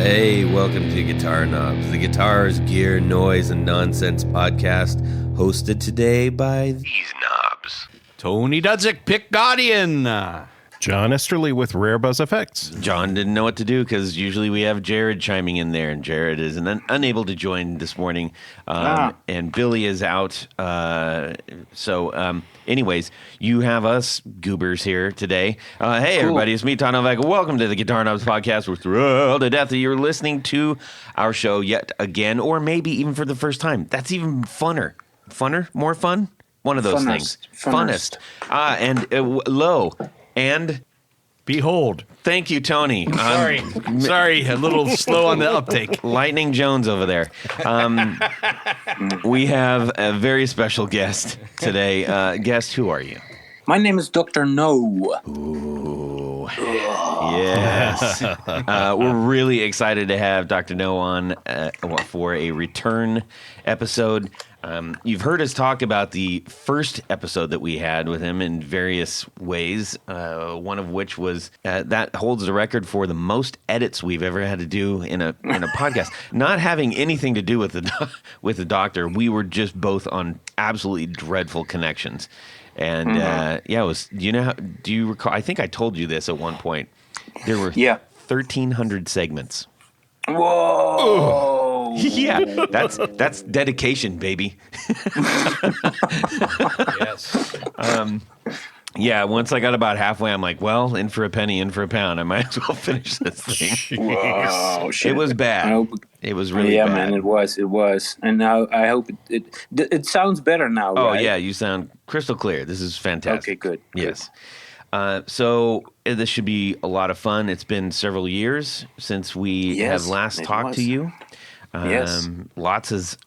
Hey, welcome to Guitar Knobs, the guitars, gear, noise, and nonsense podcast, hosted today by these knobs. Tony Dudzik, Pick Guardian. John Esterly with Rare Buzz Effects. John didn't know what to do because usually we have Jared chiming in there, and Jared is unable to join this morning, and Billy is out. Anyways, you have us goobers here today. Hey, everybody, it's me, Todd Novak. Welcome to the Guitar Knobs podcast. We're thrilled to death that you're listening to our show yet again, or maybe even for the first time. That's even funner. Funner? More fun? One of those things. Funnest. Lo. And behold. Thank you, Tony. Sorry, a little slow on the uptake. Lightning Jones over there. We have a very special guest today. Guest, who are you? My name is Dr. No. Ooh. Yes. We're really excited to have Dr. No on for a return episode. You've heard us talk about the first episode that we had with him in various ways, one of which was that holds the record for the most edits we've ever had to do in a podcast. Not having anything to do with the doctor, we were just both on absolutely dreadful connections. And it was. Do you recall? I think I told you this at one point. There were 1,300 segments. Whoa! Yeah, that's dedication, baby. Yes. Once I got about halfway, I'm like, well, in for a penny, in for a pound. I might as well finish this thing. Whoa, shit. It was bad. It was really bad. Yeah, man, it was. And now I hope it sounds better now, Oh, right? yeah, you sound crystal clear. This is fantastic. Okay, good. Yes. So this should be a lot of fun. It's been several years since we have last talked to you. Yes. Lots has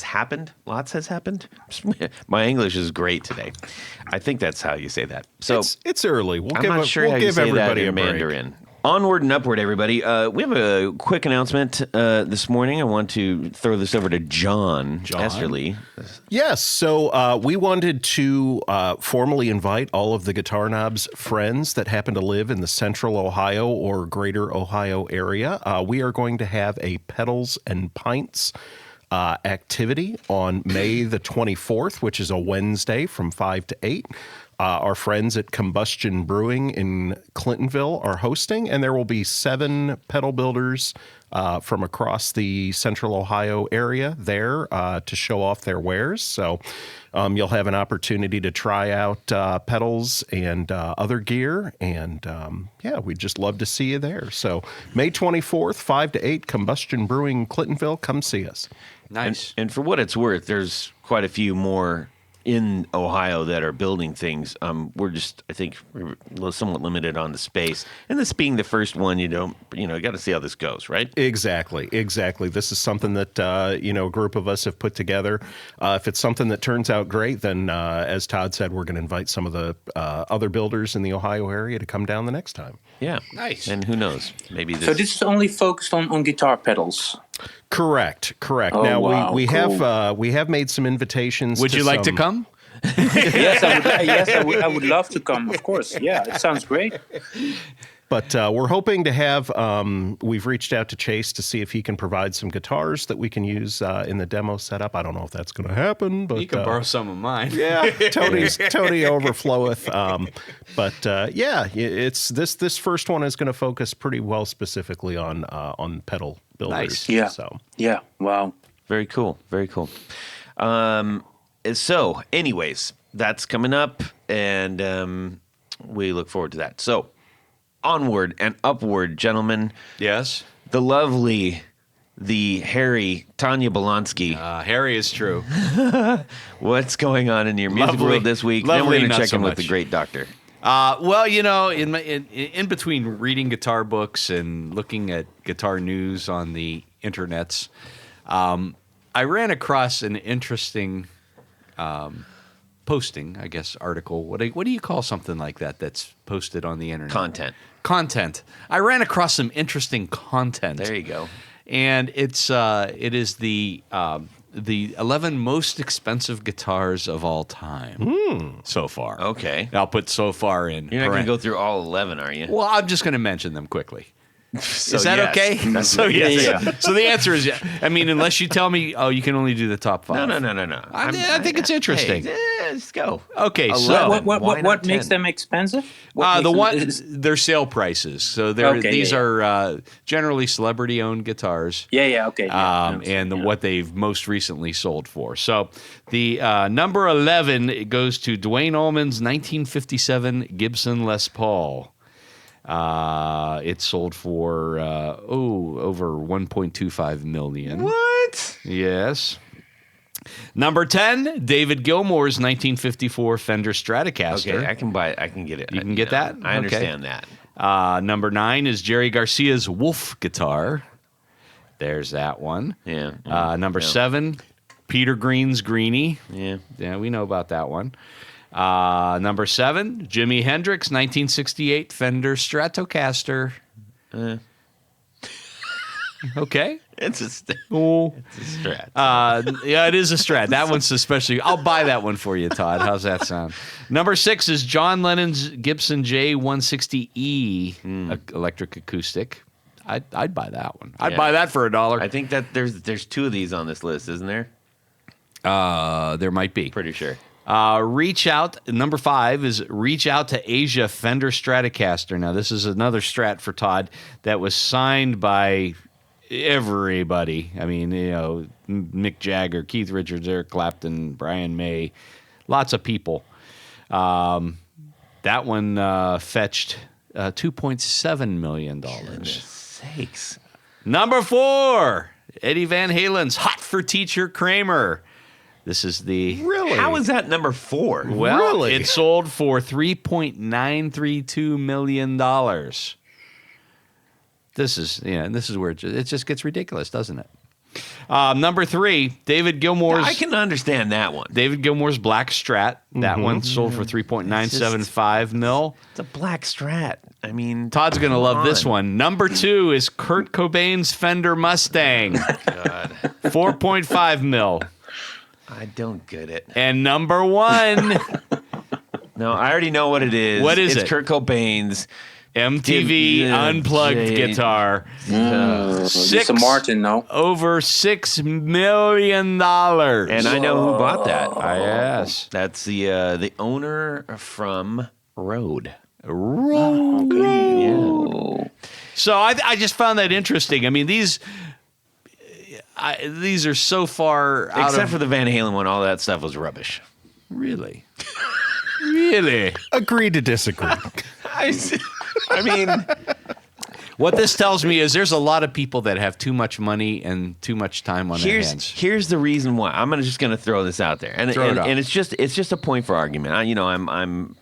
happened. Lots has happened. My English is great today. I think that's how you say that. So it's early. We'll I'm give not sure how you say everybody that in a break. Mandarin. Onward and upward, everybody. We have a quick announcement this morning. I want to throw this over to John Esterly. Yes, so we wanted to formally invite all of the Guitar Knobs friends that happen to live in the central Ohio or greater Ohio area. We are going to have a Pedals and Pints activity on May the 24th, which is a Wednesday from 5 to 8. Our friends at Combustion Brewing in Clintonville are hosting, and there will be 7 pedal builders from across the central Ohio area there to show off their wares. So you'll have an opportunity to try out pedals and other gear, and we'd just love to see you there. So May 24th, 5 to 8, Combustion Brewing, Clintonville. Come see us. Nice. And for what it's worth, there's quite a few more in Ohio that are building things. We're just, I think, we're somewhat limited on the space. And this being the first one, you got to see how this goes, right? Exactly. This is something that, a group of us have put together. If it's something that turns out great, then, as Todd said, we're going to invite some of the other builders in the Ohio area to come down the next time. Yeah. Nice. And who knows? Maybe this... So this is only focused on guitar pedals? Correct. Oh, Now, wow, we cool. have made some invitations. Would you like to come? Yes, I would love to come, of course. Yeah, it sounds great. But we're hoping to have, we've reached out to Chase to see if he can provide some guitars that we can use in the demo setup. I don't know if that's going to happen, but... You can borrow some of mine. Yeah, Tony overfloweth. It's this first one is going to focus pretty well specifically on pedal builders. Nice. Yeah. So. Yeah. Wow. Very cool. So, anyways, that's coming up, and we look forward to that. So, onward and upward, gentlemen. Yes. The lovely, the hairy Tanya Bolonsky. Harry is true. What's going on in your music world this week? Then we're going to check in with the great doctor. In between reading guitar books and looking at guitar news on the internets, I ran across an interesting posting, I guess, article. What do you call something like that that's posted on the internet? Content. I ran across some interesting content. There you go. And it is the 11 most expensive guitars of all time so far. Okay. I'll put so far in. You're not going to go through all 11, are you? Well, I'm just going to mention them quickly. So, Is that yes. okay? That's- So yes. Yeah. So the answer is yeah. I mean, unless you tell me, oh, you can only do the top 5. No. I think it's interesting. Let's go. Okay, 11. so Why What not makes 10? them expensive? What the makes one them- their sale prices. So they're Okay, these yeah, are generally celebrity-owned guitars. Yeah, okay. Yeah, And what they've most recently sold for. So the number 11 it goes to Dwayne Allman's 1957 Gibson Les Paul. It sold for over 1.25 million. What? Yes. Number 10, David Gilmour's 1954 Fender Stratocaster. Okay, I can buy it. I can get it. You can get that? I Okay. understand that. Number 9 is Jerry Garcia's Wolf guitar. There's that one. Yeah. Number 7, Peter Green's Greenie. Yeah. Yeah, we know about that one. Number 7, Jimi Hendrix 1968 Fender Stratocaster. Okay. It's a Oh. strat. Yeah, it is a Strat. That one's especially. I'll buy that one for you, Todd. How's that sound? Number 6 is John Lennon's Gibson J160E electric acoustic. I'd buy that one. I'd Yeah. buy that for $1. I think that there's 2 of these on this list, isn't there? There might be. Pretty sure. Reach Out. Number 5 is Reach Out to Asia Fender Stratocaster. Now, this is another Strat for Todd that was signed by everybody. I mean, Mick Jagger, Keith Richards, Eric Clapton, Brian May, lots of people. That one fetched $2.7 million. Sakes. Number 4, Eddie Van Halen's Hot for Teacher Kramer. This is the... Really? How is that number 4? Well, Really? it sold for $3.932 million. This is where it just gets ridiculous, doesn't it? Number 3, David Gilmour's... I can understand that one. David Gilmour's Black Strat. That one sold for $3.975 mil. It's a black Strat. I mean, Todd's going to love come this on. one. Number 2 is Kurt Cobain's Fender Mustang. God, 4.5 mil. I don't get it. And number 1, No, I already know what it is. What is it's it? Kurt Cobain's. MTV Yeah, Unplugged Jay- guitar. it's a Martin, no? Over $6 million. And I know who bought that. Yes. That's the owner from Road. Oh. So I just found that interesting. I mean, these are so far out Except of... for the Van Halen one, all that stuff was rubbish. Really? Really? Agree to disagree. I mean, What this tells me is there's a lot of people that have too much money and too much time on their hands. here's the reason why. I'm just gonna throw this out there, and Throw it out. and it's just a point for argument. I'm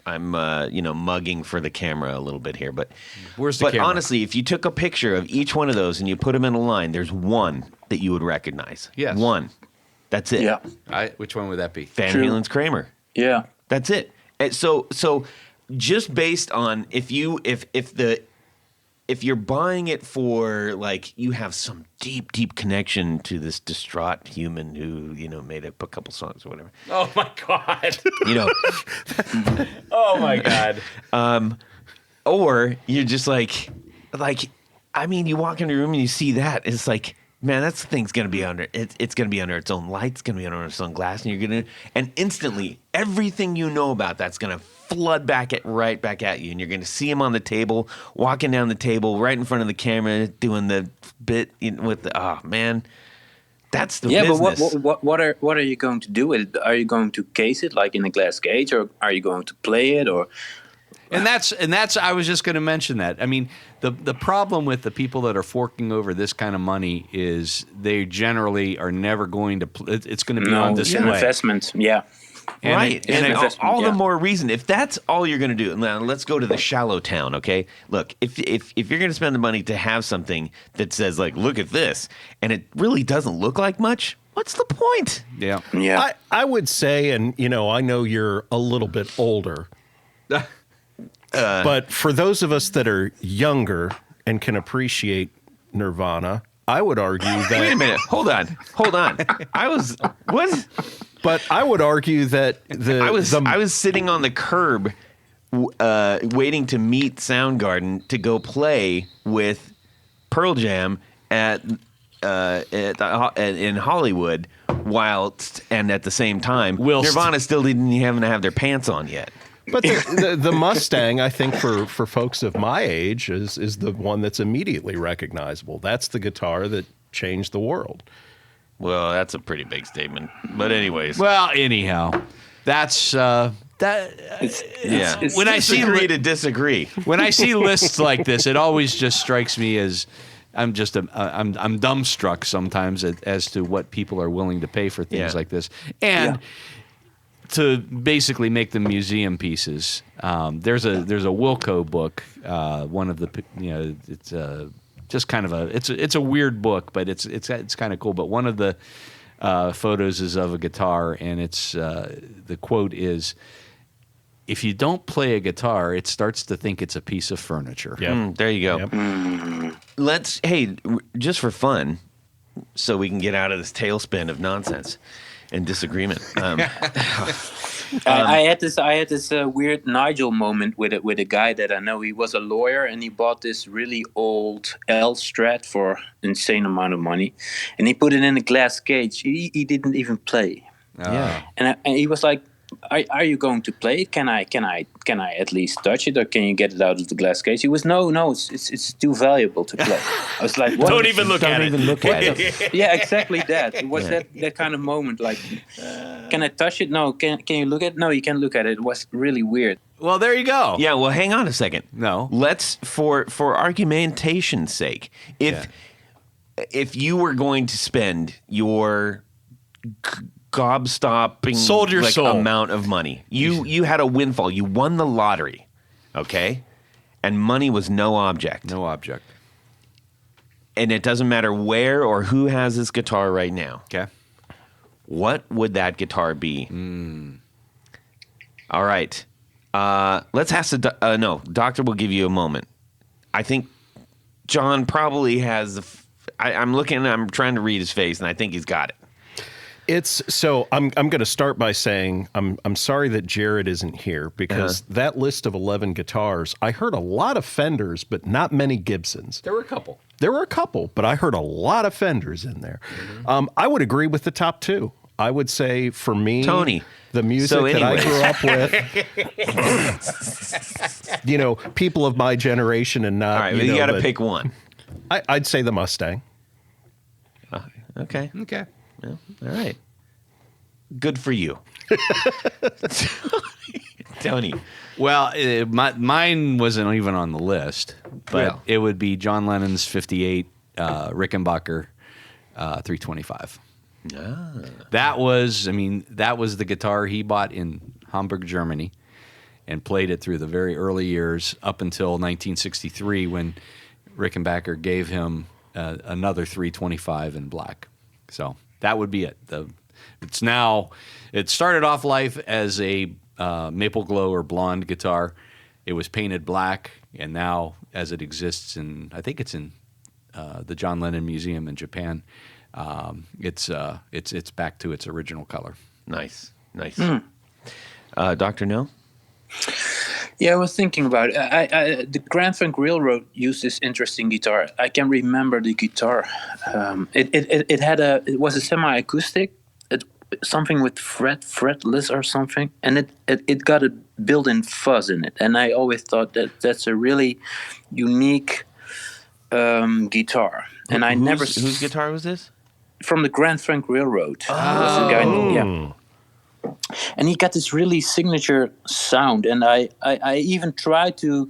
mugging for the camera a little bit here, but Where's the but camera? honestly, if you took a picture of each one of those and you put them in a line, there's one that you would recognize. Yes. One. That's it. Yeah. Which one would that be? Van True. Halen's Kramer. Yeah. That's it. And so just based on if you're buying it for like you have some deep connection to this distraught human who made up a couple songs or whatever, Oh my God. oh my God. or you're just like I mean, you walk into a room and you see that, it's like, man, that thing's gonna be under it's gonna be under its own light, it's gonna be under its own glass, and instantly everything you know about that's gonna flood right back at you, and you're gonna see him on the table, walking down the table right in front of the camera, doing the bit with the man. That's the business. But what are you going to do with it? Are you going to case it like in a glass cage, or are you going to play it, or? And that's I was just going to mention that. I mean, the problem with the people that are forking over this kind of money is they generally are never going to. It's going to be on it's an display. investment. Yeah. And right, and and it- all the yeah. more reason. If that's all you're going to do, now let's go to the shallow town. Okay, look, if you're going to spend the money to have something that says like, look at this, and it really doesn't look like much, what's the point? yeah. Yeah. I would say, and I know you're a little bit older, but for those of us that are younger and can appreciate Nirvana, I would argue that. Wait a minute, hold on. I was what? But I would argue that I was sitting on the curb, waiting to meet Soundgarden to go play with Pearl Jam in Hollywood, and at the same time, Nirvana still didn't even have their pants on yet. But the Mustang, I think, for folks of my age, is the one that's immediately recognizable. That's the guitar that changed the world. Well, that's a pretty big statement. But anyways. Well, anyhow, that's when I see agree to disagree. When I see lists like this, it always just strikes me as I'm dumbstruck sometimes as to what people are willing to pay for things like this. And to basically make them museum pieces. There's a Wilco book, one of the it's just kind of it's a weird book, but it's kind of cool. But one of the photos is of a guitar, and it's the quote is, "If you don't play a guitar, it starts to think it's a piece of furniture." Yep. There you go. Yep. Just for fun, so we can get out of this tailspin of nonsense and disagreement. I had this weird Nigel moment with a guy that I know. He was a lawyer, and he bought this really old L Strat for an insane amount of money, and he put it in a glass cage. He didn't even play. Yeah, and he was like, Are you going to play it? Can I at least touch it, or can you get it out of the glass case? He was no, it's too valuable to play. I was like, what? Don't even look at it. Yeah, exactly that. It was that kind of moment. Like, can I touch it? No. Can you look at it? No, you can't look at it. It was really weird. Well, there you go. Yeah. Well, hang on a second. No. Let's for argumentation's sake, if you were going to spend your gobstopping sold your soul amount of money. You had a windfall. You won the lottery, okay? And money was no object. No object. And it doesn't matter where or who has this guitar right now. Okay. What would that guitar be? All right. Let's ask the doctor will give you a moment. I think John probably has I'm trying to read his face, and I think he's got it. I'm going to start by saying I'm sorry that Jared isn't here, because that list of 11 guitars, I heard a lot of Fenders, but not many Gibsons. There were a couple, but I heard a lot of Fenders in there. I would agree with the top two. I would say for me, Tony, the music that I grew up with, people of my generation and not. All right, you got to pick one. I'd say the Mustang. Okay. Well, all right. Good for you. Tony. Well, mine wasn't even on the list, but it would be John Lennon's 58 Rickenbacker 325. That was the guitar he bought in Hamburg, Germany, and played it through the very early years up until 1963, when Rickenbacker gave him another 325 in black. So that would be it. It started off life as a maple glow or blonde guitar. It was painted black, and now, as it exists I think it's in the John Lennon Museum in Japan, it's back to its original color. Nice. Dr. No? Yeah, I was thinking about it. The Grand Funk Railroad used this interesting guitar. I can remember the guitar. It was a semi-acoustic, something with fretless or something, and it got a built-in fuzz in it. And I always thought that's a really unique guitar. And whose guitar was this? From the Grand Funk Railroad. Yeah. And he got this really signature sound, and I even tried to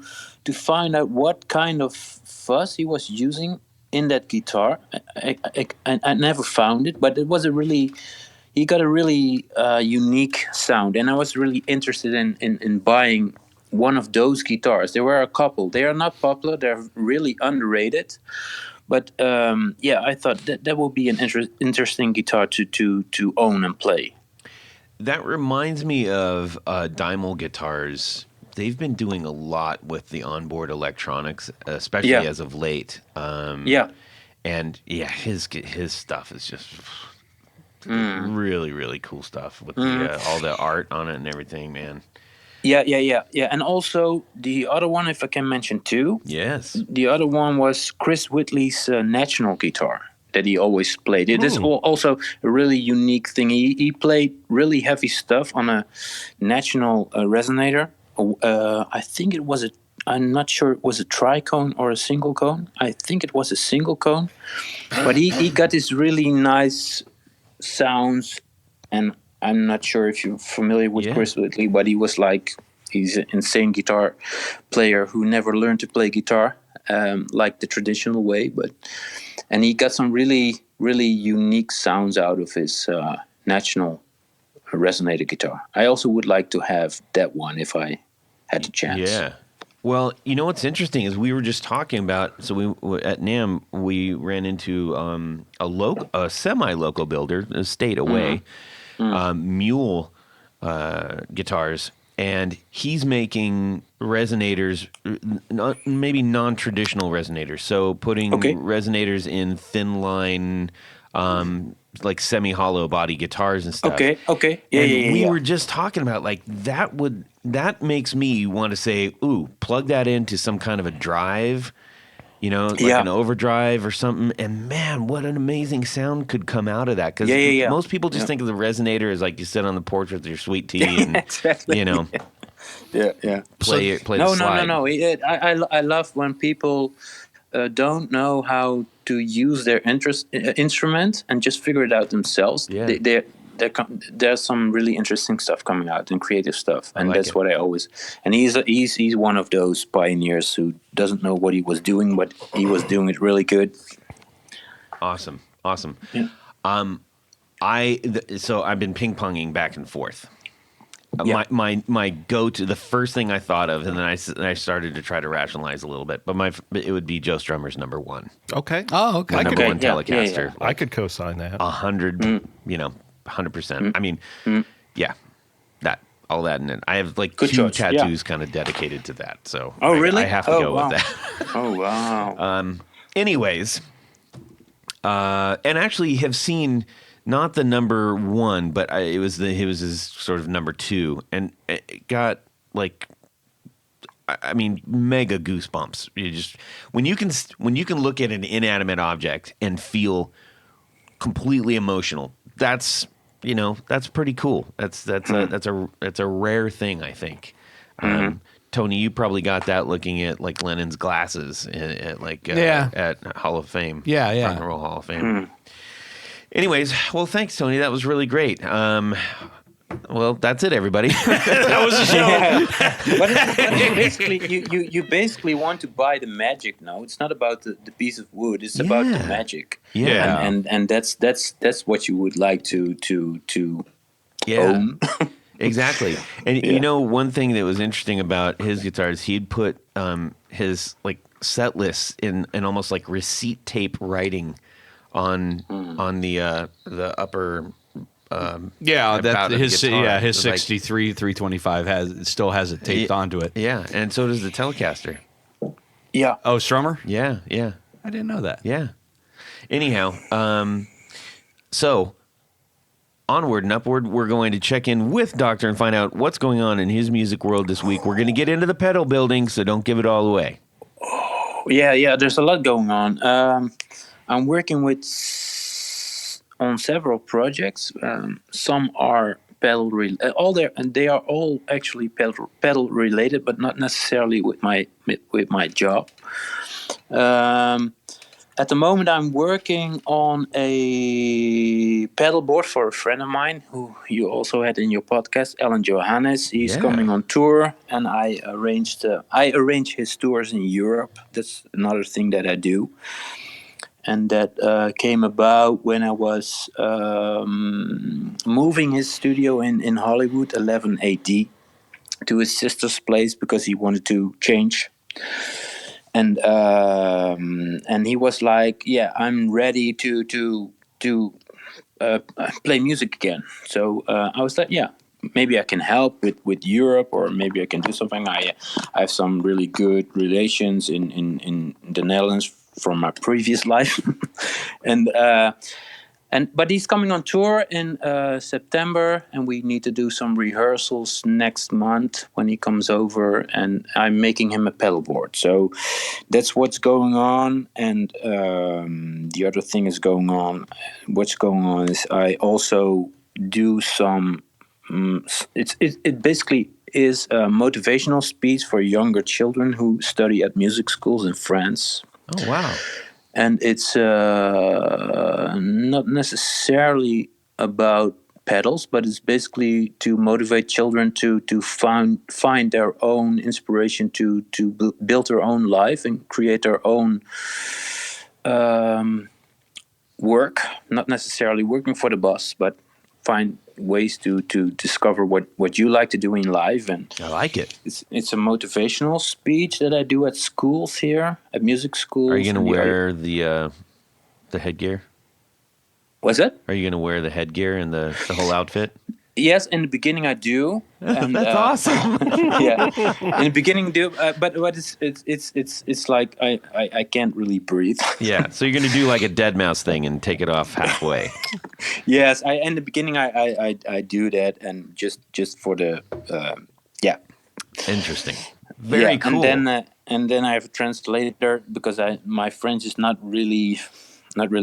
find out what kind of fuzz he was using in that guitar. I never found it, but he got a really unique sound, and I was really interested in buying one of those guitars. There were a couple. They are not popular. They're really underrated. But I thought that would be an interesting guitar to own and play. That reminds me of Daimel guitars. They've been doing a lot with the onboard electronics, especially as of late. And his stuff is just really, really cool stuff with all the art on it and everything, man. Yeah. And also the other one, if I can mention two, Yes. the other one was Chris Whitley's national guitar that he always played. It is also a really unique thing. He played really heavy stuff on a national resonator. I think it was I'm not sure it was a tricone or a single cone. I think it was a single cone. But he got this really nice sounds, and I'm not sure if you're familiar with Chris Whitley, but he's an insane guitar player who never learned to play guitar like the traditional way, and he got some really, really unique sounds out of his national resonator guitar. I also would like to have that one if I had the chance. Yeah. Well, you know what's interesting is we were just talking about. So we at NAMM we ran into a semi-local builder, a state away, Mule guitars, and he's making resonators, maybe non-traditional resonators. So putting resonators in thin line, like semi-hollow body guitars and stuff. Okay. We were just talking about like that makes me want to say, ooh, plug that into some kind of a drive, like an overdrive or something. And man, what an amazing sound could come out of that. Because most people just think of the resonator as like you sit on the porch with your sweet tea and exactly. play the slide. No. I love when people don't know how to use their instrument and just figure it out themselves. Yeah. There's some really interesting stuff coming out and creative stuff, and that's what I always. And he's one of those pioneers who doesn't know what he was doing, but he was doing it really good. Awesome. Yeah. So I've been ping ponging back and forth. My go-to, the first thing I thought of, and then I started to try to rationalize a little bit, but it would be Joe Strummer's number one. Okay. Oh, okay. My number one Telecaster. I could co-sign that. 100%. I mean, all that, and I have like good two choice. tattoos kind of dedicated to that. So really? I have to go with that. Oh wow. Anyways, and actually have seen not the number one, but it was his sort of number two, and it got like, I mean, mega goosebumps. You just when you can look at an inanimate object and feel completely emotional. That's pretty cool. That's a rare thing, I think. Tony, you probably got that looking at like Lennon's glasses at Hall of Fame. Yeah. Rock and Roll Hall of Fame. Anyways, well, thanks, Tony. That was really great. Well, that's it, everybody. That was the show. But you basically want to buy the magic now. It's not about the piece of wood. It's about the magic. Yeah. And that's what you would like to own. Exactly. And one thing that was interesting about his guitars, he'd put his like set lists in almost like receipt tape writing on the upper. His 63 325 still has it taped onto it. Yeah, and so does the Telecaster. Yeah. Oh, Strummer? Yeah. I didn't know that. Yeah. Anyhow, so onward and upward, we're going to check in with Doctor and find out what's going on in his music world this week. We're going to get into the pedal building, so don't give it all away. Yeah. There's a lot going on. I'm working on several projects. Some are pedal they are all actually pedal related, but not necessarily with my job. At the moment, I'm working on a pedal board for a friend of mine who you also had in your podcast, Alan Johannes. He's coming on tour, and I arrange his tours in Europe. That's another thing that I do. And that came about when I was moving his studio in Hollywood, 11 AD, to his sister's place because he wanted to change. And he was like, "Yeah, I'm ready to play music again." So I was like, "Yeah, maybe I can help with Europe, or maybe I can do something." I have some really good relations in the Netherlands from my previous life, and But he's coming on tour in September, and we need to do some rehearsals next month when he comes over, and I'm making him a pedal board. So that's what's going on. And the other thing is going on. What's going on is I also do some. It basically is a motivational speech for younger children who study at music schools in France. Oh, wow. And it's not necessarily about pedals, but it's basically to motivate children to find their own inspiration to build their own life and create their own work. Not necessarily working for the boss, but find ways to discover what you like to do in life. And I like it. It's a motivational speech that I do at schools here, at music schools. Are you going to wear the headgear? What's that? Are you going to wear the headgear and the whole outfit? Yes, in the beginning I do. And, That's awesome. Yeah, in the beginning I do, but it's like I can't really breathe. Yeah, so you're going to do like a dead mouse thing and take it off halfway. Yes, in the beginning I do that, and just for the Interesting. Very cool. And then I have a translator because my French is not really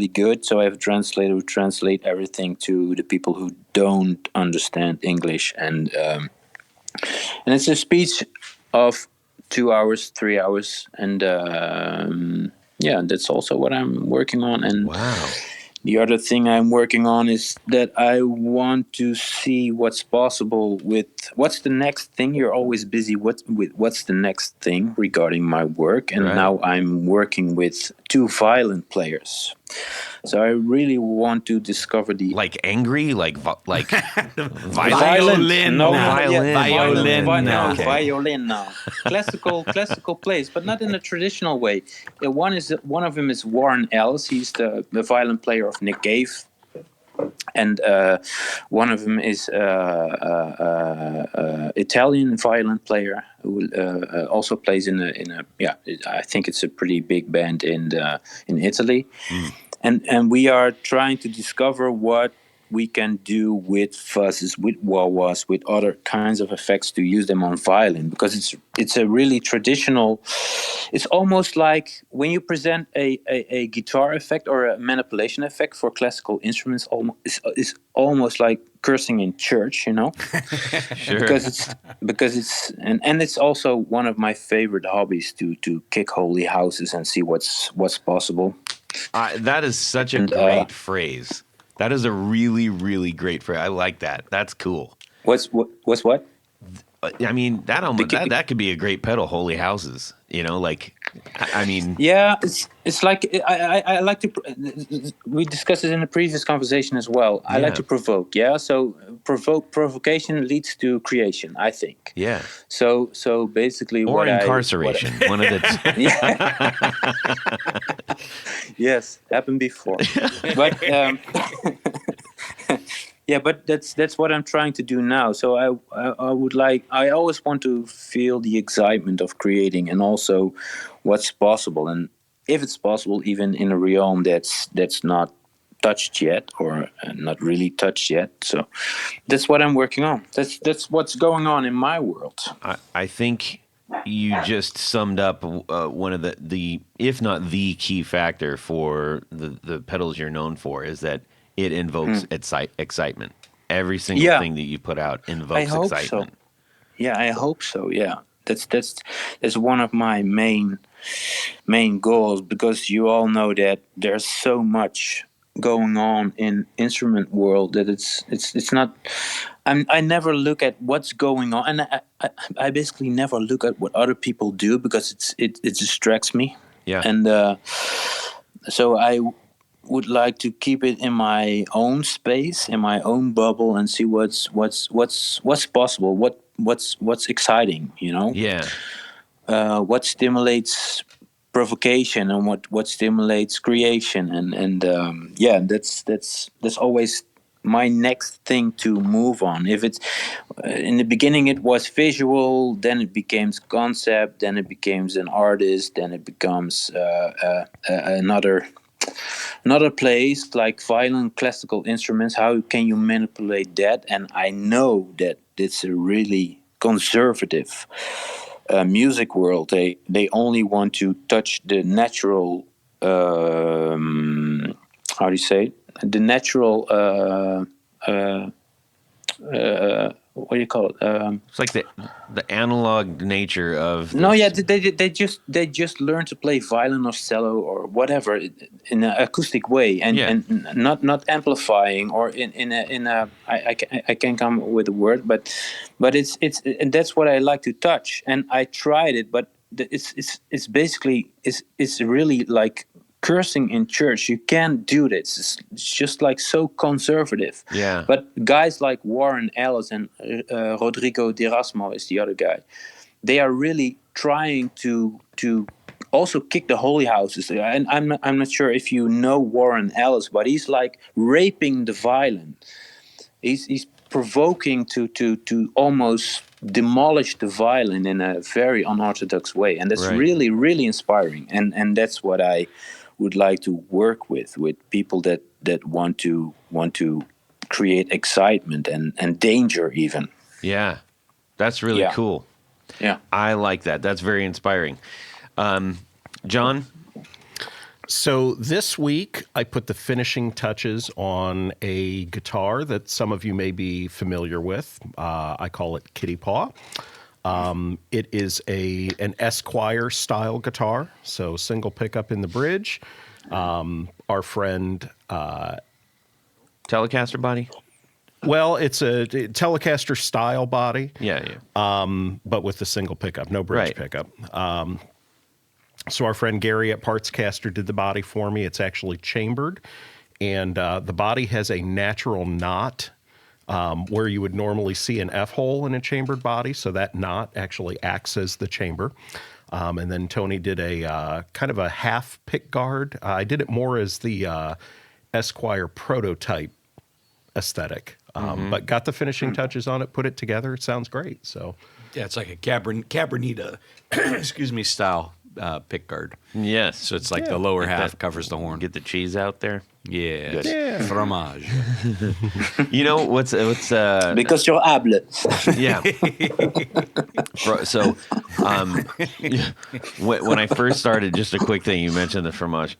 good, so I have a translator who translate everything to the people who don't understand English, and it's a speech of 2 hours, 3 hours, and that's also what I'm working on. And wow. The other thing I'm working on is that I want to see what's possible with what's the next thing. You're always busy with what's the next thing regarding my work. And now I'm working with 2 violin players. So I really want to discover the... Like angry? Like violin? Violin. No, Violin. Violin now. Classical plays, but not in a traditional way. One of them is Warren Ellis. He's the violin player of Nick Cave. And one of them is Italian violin player who also plays in a I think it's a pretty big band in Italy. And we are trying to discover what we can do with fuzzes, with wah-wahs, with other kinds of effects to use them on violin, because it's a really traditional. It's almost like when you present a guitar effect or a manipulation effect for classical instruments. It's almost like cursing in church, you know. Sure. because it's and it's also one of my favorite hobbies to kick holy houses and see what's possible. That is such a great phrase. That is a really, really great phrase. I like that. That's cool. What's what? I mean, that could be a great pedal, holy houses. You know, like, I mean, yeah, it's like I like to. We discussed it in a previous conversation as well. I like to provoke. Yeah, so provocation leads to creation, I think. Yeah. So basically, or incarceration. One of the two. Yeah. Yes, happened before, but. Yeah, but that's what I'm trying to do now. So I would like. I always want to feel the excitement of creating, and also what's possible, and if it's possible, even in a realm that's not touched yet, or not really touched yet. So that's what I'm working on. That's what's going on in my world. I think you just summed up one of the if not the key factor for the pedals you're known for is that it invokes excitement. Every single thing that you put out invokes excitement. So. Yeah, I hope so. Yeah, that's one of my main goals, because you all know that there's so much going on in instrument world that it's not. I never look at what's going on, and I basically never look at what other people do, because it distracts me. Yeah, and so I would like to keep it in my own space, in my own bubble, and see what's possible, what's exciting, you know. Yeah. What stimulates provocation, and what stimulates creation, and that's always my next thing to move on. If it's in the beginning it was visual, then it becomes concept, then it becomes an artist, then it becomes another another place like violin, classical instruments. How can you manipulate that? And I know that it's a really conservative music world. They only want to touch the natural. How do you say it? The natural. What do you call it? It's like the analog nature of No, this. yeah, they just learn to play violin or cello or whatever in an acoustic way, and not amplifying or in a I can't come up with a word, but it's and that's what I like to touch, and I tried it, but it's basically it's really like cursing in church. You can't do this. It's just like so conservative. Yeah. But guys like Warren Ellis and Rodrigo D'Erasmo is the other guy. They are really trying to also kick the holy houses. And I'm not sure if you know Warren Ellis, but he's like raping the violin. He's provoking to almost demolish the violin in a very unorthodox way, and that's Right. really, really inspiring. And that's what I would like to work with people that want to create excitement and danger even. Yeah. That's really Yeah. cool. Yeah. I like that. That's very inspiring. John? So this week, I put the finishing touches on a guitar that some of you may be familiar with. I call it Kitty Paw. It is an Esquire style guitar, so single pickup in the bridge. Our friend, Telecaster body? well, it's a Telecaster style body, Yeah. but with the single pickup, no bridge Right. pickup. So our friend Gary at Partscaster did the body for me. It's actually chambered, and the body has a natural knot where you would normally see an F-hole in a chambered body. So that knot actually acts as the chamber. And then Tony did a kind of a half pick guard. I did it more as the Esquire prototype aesthetic, but got the finishing touches on it, put it together. It sounds great. So Yeah, it's like a Cabernita, excuse me, style pick guard. Yes. So it's like the lower half covers the horn. Get the cheese out there. Yeah. Yeah. Fromage. You know what's Because you're able. yeah. So when I first started, just a quick thing, you mentioned the fromage.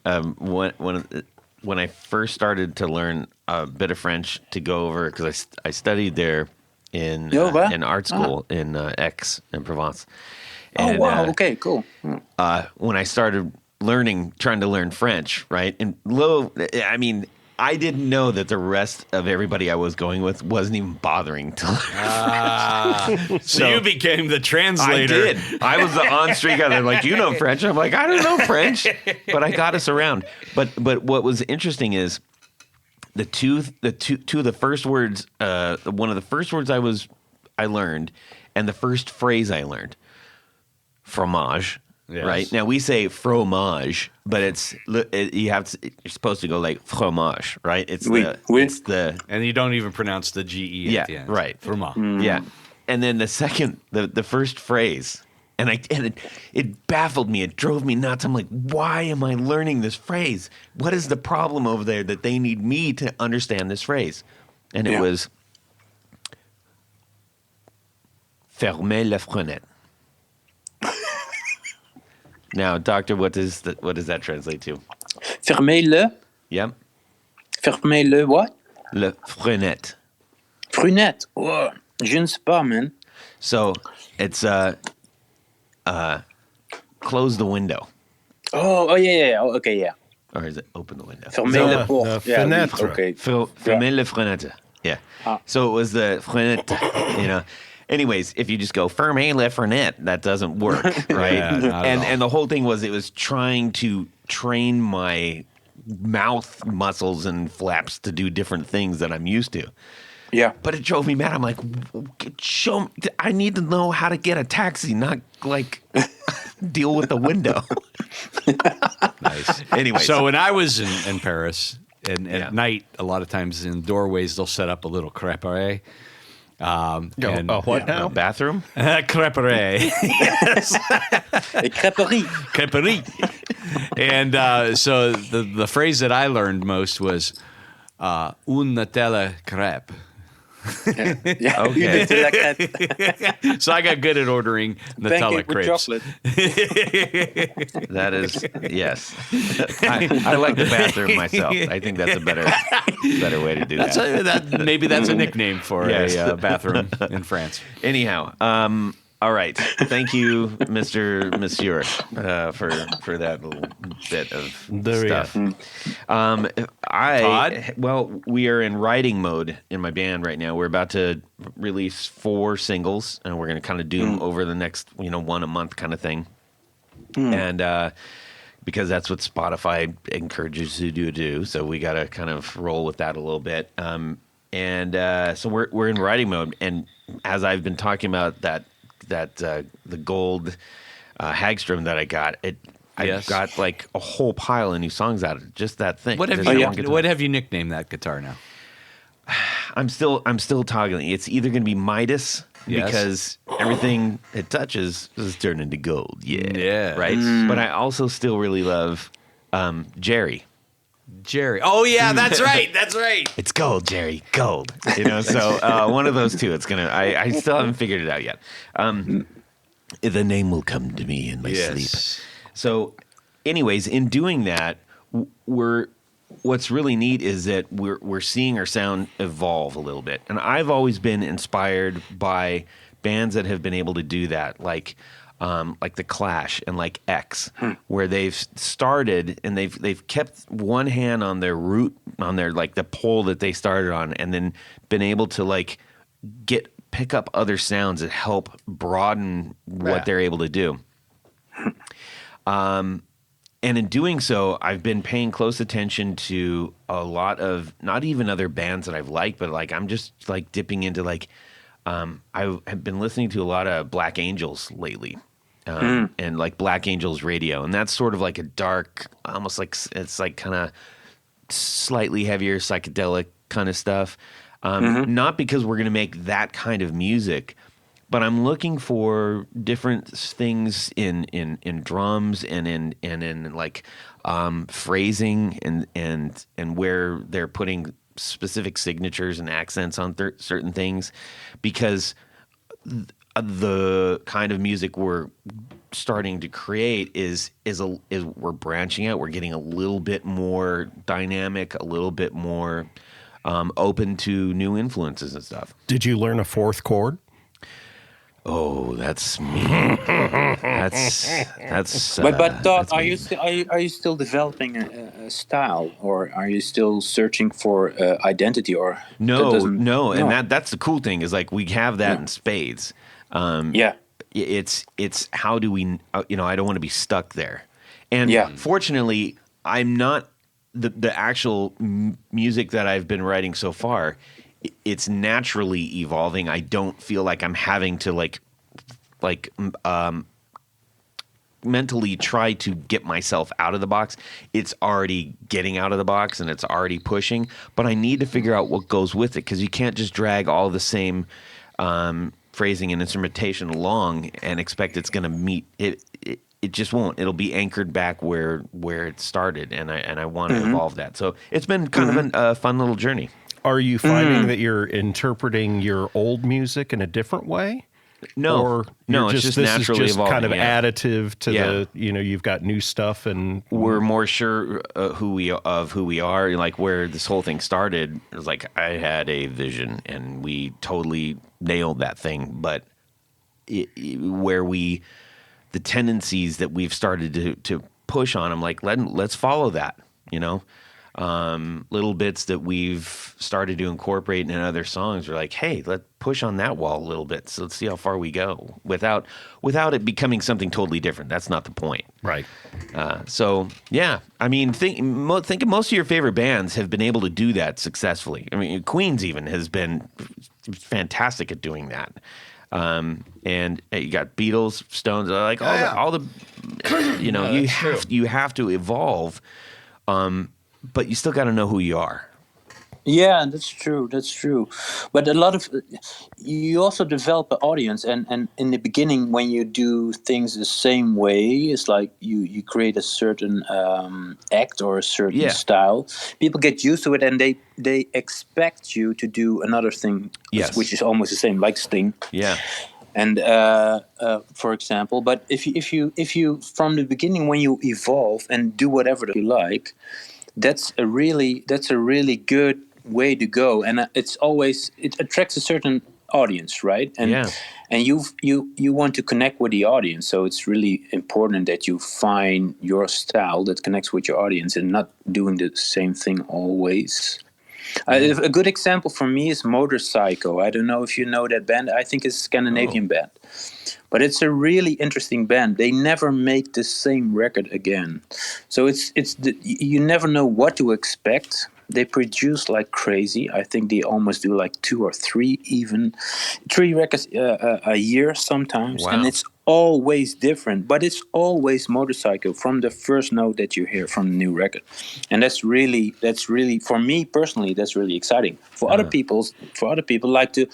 When I first started to learn a bit of French to go over, because I studied there in art school in Aix in Provence. And, Oh wow! Okay, cool. when I started trying to learn French, right? And I didn't know that the rest of everybody I was going with wasn't even bothering to learn. So you became the translator. I did. I was the on-street guy. They're like, "You know French?" I'm like, "I don't know French," but I got us around. But what was interesting is the two of the first words. One of the first words I learned, and the first phrase I learned, fromage. Yes. Right now we say fromage, but you're supposed to go like fromage, right? It's the And you don't even pronounce the GE yeah, at the end. right. Fromage. Yeah. And then the first phrase, and it baffled me. It drove me nuts. I'm like, why am I learning this phrase? What is the problem over there that they need me to understand this phrase? And it was fermer la fenêtre. Now, doctor, what does that translate to? Fermez-le. Yep. Fermez-le what? Le fenêtre. Prunette. Oh, je ne sais pas, man. So it's close the window. Oh, yeah. Oh, okay, yeah. Or is it open the window? Fermez No, la porte. the Yeah, fenêtre. okay. Fermer le fenêtre. Yeah. So it was the fenêtre, you know. Anyways, if you just go fermer le fenêtre, that doesn't work, right? Yeah, not at all. And the whole thing was it was trying to train my mouth muscles and flaps to do different things that I'm used to. Yeah. But it drove me mad. I'm like, show me. I need to know how to get a taxi, not like deal with the window. Nice. Anyway, So when I was in Paris, and at night, a lot of times in doorways, they'll set up a little crepe. What now? A bathroom? Crêperie. A crêperie. Crêperie. And so the phrase that I learned most was un Nutella crepe. Yeah. Okay. Nutella crepe. So I got good at ordering Nutella Pancake with crepes. chocolate. That is, yes. I like the bathroom myself. I think that's a better way to do that. Maybe that's a nickname for Yes. a bathroom in France. Anyhow, all right. Thank you, Monsieur, for that little bit of There stuff. Todd? Well, we are in writing mode in my band right now. We're about to release 4 singles, and we're going to kind of do them over the next, one a month kind of thing. And because that's what Spotify encourages you to do, so we got to kind of roll with that a little bit. So we're in writing mode, and as I've been talking about that the gold Hagstrom that I got, I've got like a whole pile of new songs out of it, just that thing. What have you nicknamed that guitar now? I'm still toggling. It's either going to be Midas because everything it touches is turned into gold. Yeah. Right. But I also still really love Jerry. Jerry. Oh yeah, that's right. That's right. It's gold, Jerry. Gold. So one of those two. It's gonna. I still haven't figured it out yet. The name will come to me in my sleep. So, anyways, in doing that, what's really neat is that we're seeing our sound evolve a little bit, and I've always been inspired by bands that have been able to do that, like the Clash and like X, where they've started and they've kept one hand on their root, on their like the pole that they started on, and then been able to like pick up other sounds that help broaden what they're able to do. And in doing so, I've been paying close attention to a lot of not even other bands that I've liked, but like I'm just like dipping into like I have been listening to a lot of Black Angels lately, and like Black Angels Radio, and that's sort of like a dark, almost like it's like kind of slightly heavier psychedelic kind of stuff. Not because we're going to make that kind of music, but I'm looking for different things in drums and in like phrasing and where they're putting specific signatures and accents on certain things, because the kind of music we're starting to create is we're branching out. We're getting a little bit more dynamic, a little bit more open to new influences and stuff. Did you learn a 4th chord? Oh, that's me. That's. But Todd, that's are me. you still developing a style, or are you still searching for identity? Or No, and that's the cool thing is like we have that in spades. It's how do we? I don't want to be stuck there, and fortunately, I'm not the actual music that I've been writing so far. It's naturally evolving. I don't feel like I'm having to mentally try to get myself out of the box. It's already getting out of the box and it's already pushing, but I need to figure out what goes with it, because you can't just drag all the same phrasing and instrumentation along and expect it's going to meet it. It just won't. It'll be anchored back where it started, and I want to evolve that. So it's been kind of a fun little journey. Are you finding that you're interpreting your old music in a different way? No, or it's just this naturally is just evolving. kind of additive to the, you've got new stuff, and we're more sure who we are. Like where this whole thing started, it was like I had a vision and we totally nailed that thing. But the tendencies that we've started to push on, I'm like, let's follow that, little bits that we've started to incorporate in other songs. We're like, hey, let's push on that wall a little bit. So let's see how far we go without it becoming something totally different. That's not the point. right. So yeah, I mean, think of most of your favorite bands have been able to do that successfully. I mean, Queen's even has been fantastic at doing that. And you got Beatles, Stones, like all the you have to evolve. But you still got to know who you are. Yeah, that's true. That's true. But a lot of you also develop an audience, and in the beginning, when you do things the same way, it's like you create a certain act or a certain Yeah. style. People get used to it, and they expect you to do another thing, Yes. which is almost the same, like Sting. Yeah. And for example, but if you from the beginning, when you evolve and do whatever you like, that's a really good way to go, and it attracts a certain audience, right? And Yeah. you want to connect with the audience, so it's really important that you find your style that connects with your audience and not doing the same thing always. A good example for me is Motorcycle. I don't know if you know that band. I think it's a Scandinavian band, but it's a really interesting band. They never make the same record again, so you never know what to expect. They produce like crazy. I think they almost do like 2 or 3, even 3 records a year sometimes, Wow. and it's always different. But it's always Motorcycle from the first note that you hear from the new record, and that's really for me personally, that's really exciting. For other people like the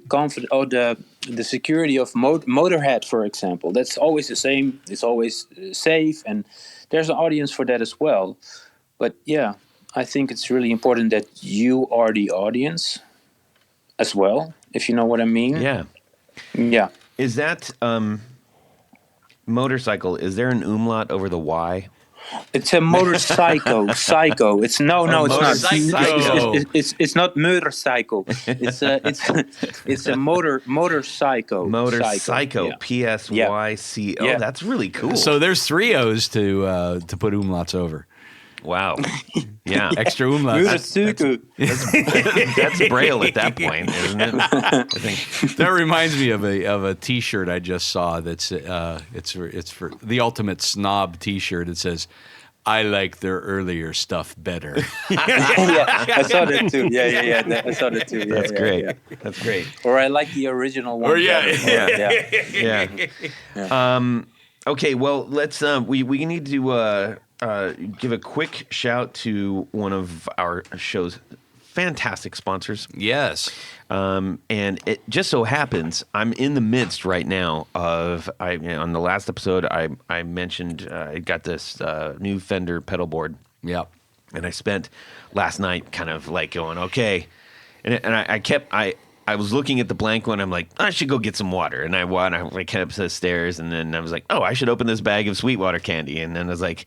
confidence or the security of Motorhead, for example. That's always the same. It's always safe, and there's an audience for that as well. But yeah, I think it's really important that you are the audience as well, if you know what I mean. Yeah. Yeah. Is that Motorcycle? Is there an umlaut over the Y? It's a motorcycle, psycho. It's no, it's not. motorcycle. It's not motorcycle. It's a motorcycle. Motorcycle. Yeah. Psycho. Yeah. That's really cool. So there's 3 O's to put umlauts over. Wow. Yeah. Extra umlauts. Motorcycle. That's Braille at that point, isn't it? I think. That reminds me of a T-shirt I just saw. That's it's for the ultimate snob T-shirt. It says, "I like their earlier stuff better." Yeah, I saw that too. Yeah. I saw that too. Yeah, That's great. Yeah. That's great. Or I like the original one. Yeah. Okay, well, let's we need to give a quick shout to one of our show's fantastic sponsors. Yes. And it just so happens I'm in the midst right now of on the last episode I mentioned I got this new Fender pedal board. Yep. And I spent last night kind of like going, okay. And I was looking at the blank one. I'm like, I should go get some water. And I kept up the stairs. And then I was like, oh, I should open this bag of Sweetwater candy. And then I was like,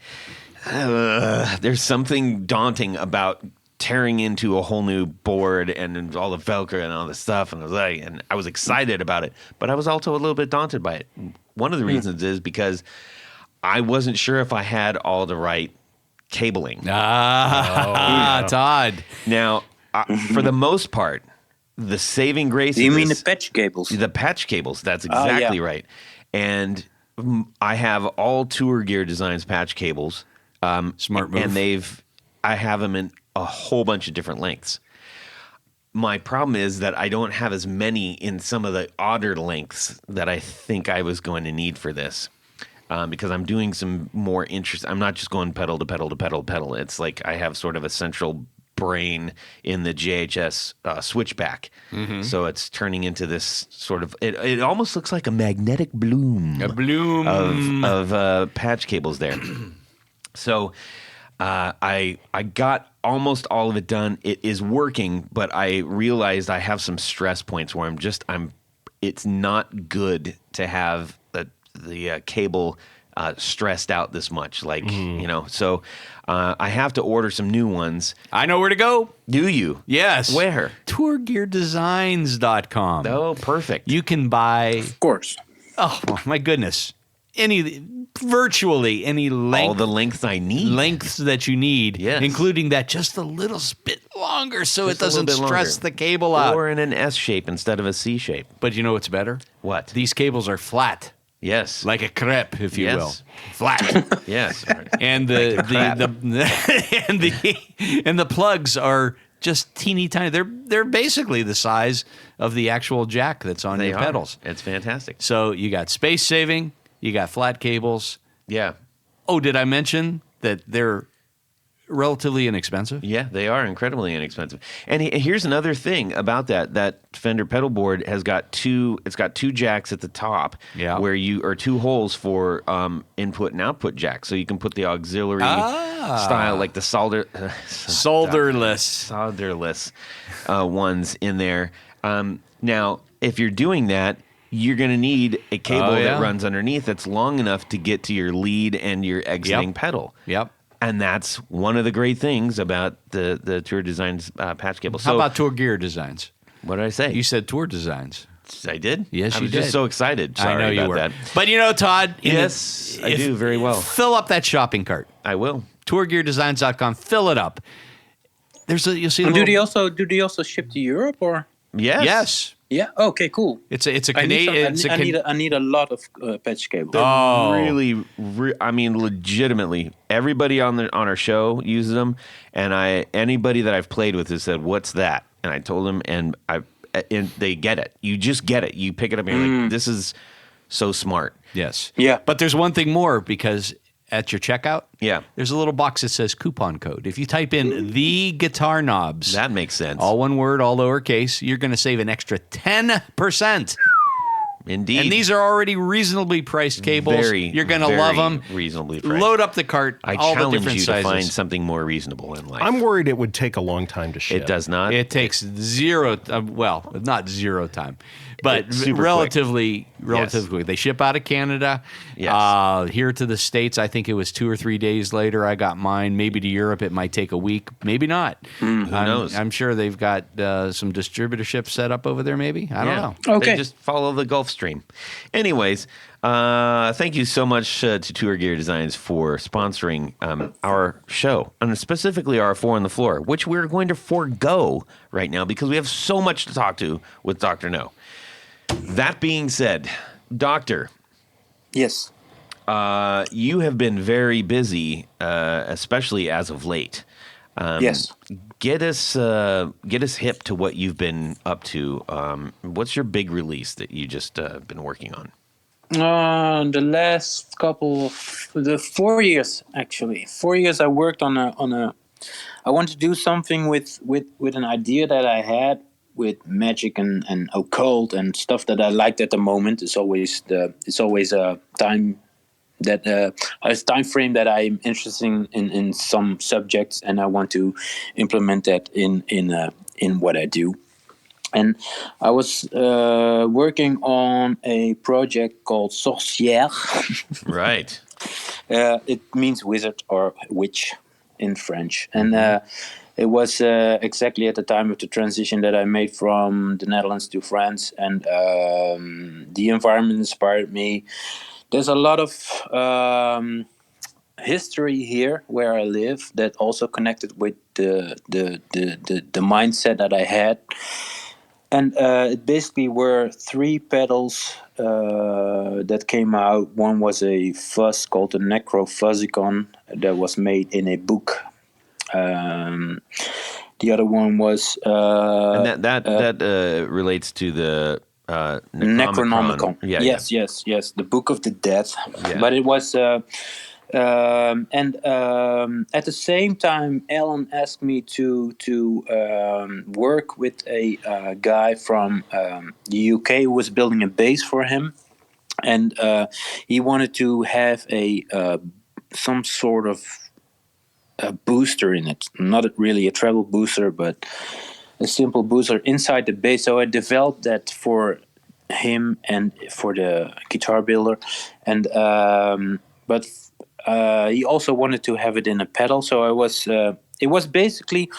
there's something daunting about tearing into a whole new board and all the Velcro and all this stuff. And I was excited about it. But I was also a little bit daunted by it. One of the reasons is because I wasn't sure if I had all the right cabling. Todd. Now, for the most part, the saving grace. Do you mean the patch cables? The patch cables. That's exactly right. And I have all Tour Gear Designs patch cables. Smart move. And I have them in a whole bunch of different lengths. My problem is that I don't have as many in some of the odder lengths that I think I was going to need for this. Because I'm doing some more interest. I'm not just going pedal to pedal to pedal to pedal. It's like I have sort of a central brain in the JHS switchback. Mm-hmm. So it's turning into this sort of, it almost looks like a magnetic bloom. A bloom. Of patch cables there. So I got almost all of it done. It is working, but I realized I have some stress points where it's not good to have the cable stressed out this much, so I have to order some new ones. I know where to go. Do you? Yes. Where? TourGearDesigns.com. Oh, perfect. You can buy, Of course. oh my goodness, virtually any All the lengths I need. lengths that you need, Yes. including that just a little bit longer so Just it a little doesn't bit stress longer. the cable out. Or in an S shape instead of a C shape. But you know what's better? What? These cables are flat, Yes. like a crepe, if you Yes. will. Flat. Yes. And the and the plugs are just teeny tiny. They're basically the size of the actual jack that's on They your are. pedals. It's fantastic. So you got space saving, you got flat cables. Yeah. Oh, did I mention that they're relatively inexpensive. Yeah, they are incredibly inexpensive. And here's another thing about that Fender pedal board has got two jacks at the top, where or two holes for input and output jacks, so you can put the auxiliary style, like the solderless ones in there. Now, if you're doing that, you're going to need a cable that runs underneath that's long enough to get to your lead and your exiting pedal. Yep. And that's one of the great things about the Tour Designs patch cable. How about Tour Gear Designs? What did I say? You said Tour Designs. I did? Yes, I you was did. just so excited. Sorry I know you about were. that. But Todd. Yes, I do very well. Fill up that shopping cart. I will. TourGearDesigns.com. Fill it up. You'll see. And do they also ship to Europe or? Yes. Yes. Yeah. Okay. Cool. It's a Canadian. I need a lot of patch cables. Really, I mean, legitimately, everybody on our show uses them, and anybody that I've played with has said, "What's that?" And I told them, and they get it. You just get it. You pick it up, and you're like, "This is so smart." Yes. Yeah. But there's one thing more, because at your checkout, Yeah. there's a little box that says coupon code. If you type in the guitar knobs, That makes sense. all one word, all lowercase, you're going to save an extra 10%. Indeed. And these are already reasonably priced cables. You're going to love them. Reasonably priced. Load up the cart. I all the challenge different you sizes. to find something more reasonable in life. I'm worried it would take a long time to ship. It does not. It takes zero. Well, not zero time, but It's super relatively Yes. quick. They ship out of Canada. Yes. Here to the States, I think it was 2 or 3 days later I got mine. Maybe to Europe it might take a week. Maybe not. Who knows? I'm sure they've got some distributorship set up over there. Maybe I don't know. Okay. They just follow the Gulf Stream. Anyways, thank you so much to Tour Gear Designs for sponsoring our show, and specifically our 4 on the Floor, which we're going to forego right now because we have so much to talk to with Dr. No. That being said, Doctor, Yes. you have been very busy, especially as of late. Yes. Get us hip to what you've been up to. What's your big release that you just been working on? The last the 4 years actually. 4 years I worked on a. I wanted to do something with an idea that I had with magic and occult and stuff that I liked at the moment. It's always a time that a time frame that I'm interested in some subjects, and I want to implement that in what I do. And I was working on a project called Sorcière. Right. It means wizard or witch in French. And it was exactly at the time of the transition that I made from the Netherlands to France. And the environment inspired me. There's a lot of history here where I live that also connected with the mindset that I had. And it basically were 3 pedals that came out. One was a fuzz called the Necrofuzzicon that was made in a book. The other one was And that relates to the Necronomicon. Yeah, Yes. The Book of the Dead. Yeah. But it was at the same time, Alan asked me to work with a guy from the UK who was building a bass for him, and he wanted to have some sort of a booster in it, not really a treble booster, but a simple booster inside the bass. So I developed that for him and for the guitar builder, and but he also wanted to have it in a pedal. So it was basically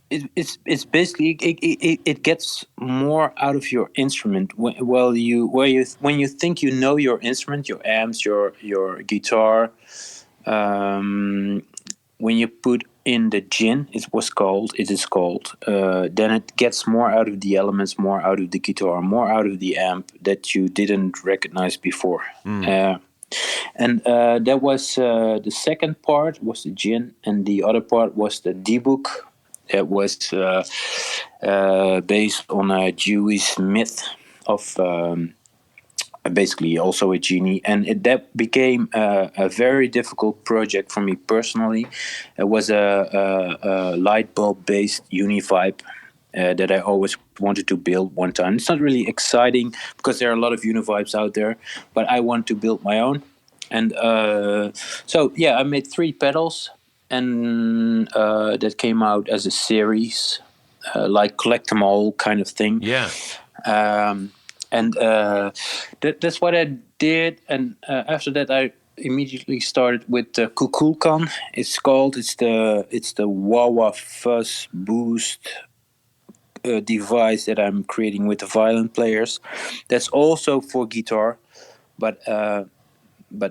it gets more out of your instrument when you think you know your instrument, your amps, your guitar. When you put in the gin, it is called, then it gets more out of the elements, more out of the guitar, more out of the amp that you didn't recognize before. And that was the second part was the gin, and the other part was the D-book. That was based on a Jewish myth of basically also a genie, and that became a very difficult project for me personally. It was a light bulb based univibe that I always wanted to build one time. It's not really exciting because there are a lot of univibes out there, but I want to build my own. And so yeah, I made 3 pedals, and that came out as a series, like collect them all kind of thing. Yeah. And that's what I did. And after that, I immediately started with the Kukulkan. It's called. It's the Wawa Fuzz Boost device that I'm creating with the violin players. That's also for guitar, but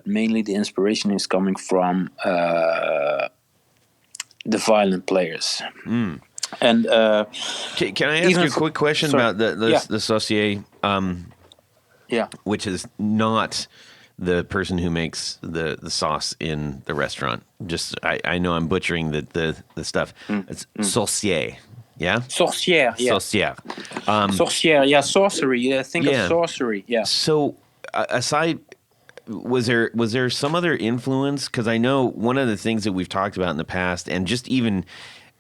mainly the inspiration is coming from the violin players. And can I ask you a quick question about the saucier? Yeah. Which is not the person who makes the sauce in the restaurant. Just I know I'm butchering the stuff. It's saucier. Yeah. Sorcière. Yeah. Saucier. Sorcière. Yeah. Sorcery. Yeah. Think Yeah. of sorcery. Yeah. So aside, was there some other influence? Because I know one of the things that we've talked about in the past, and just even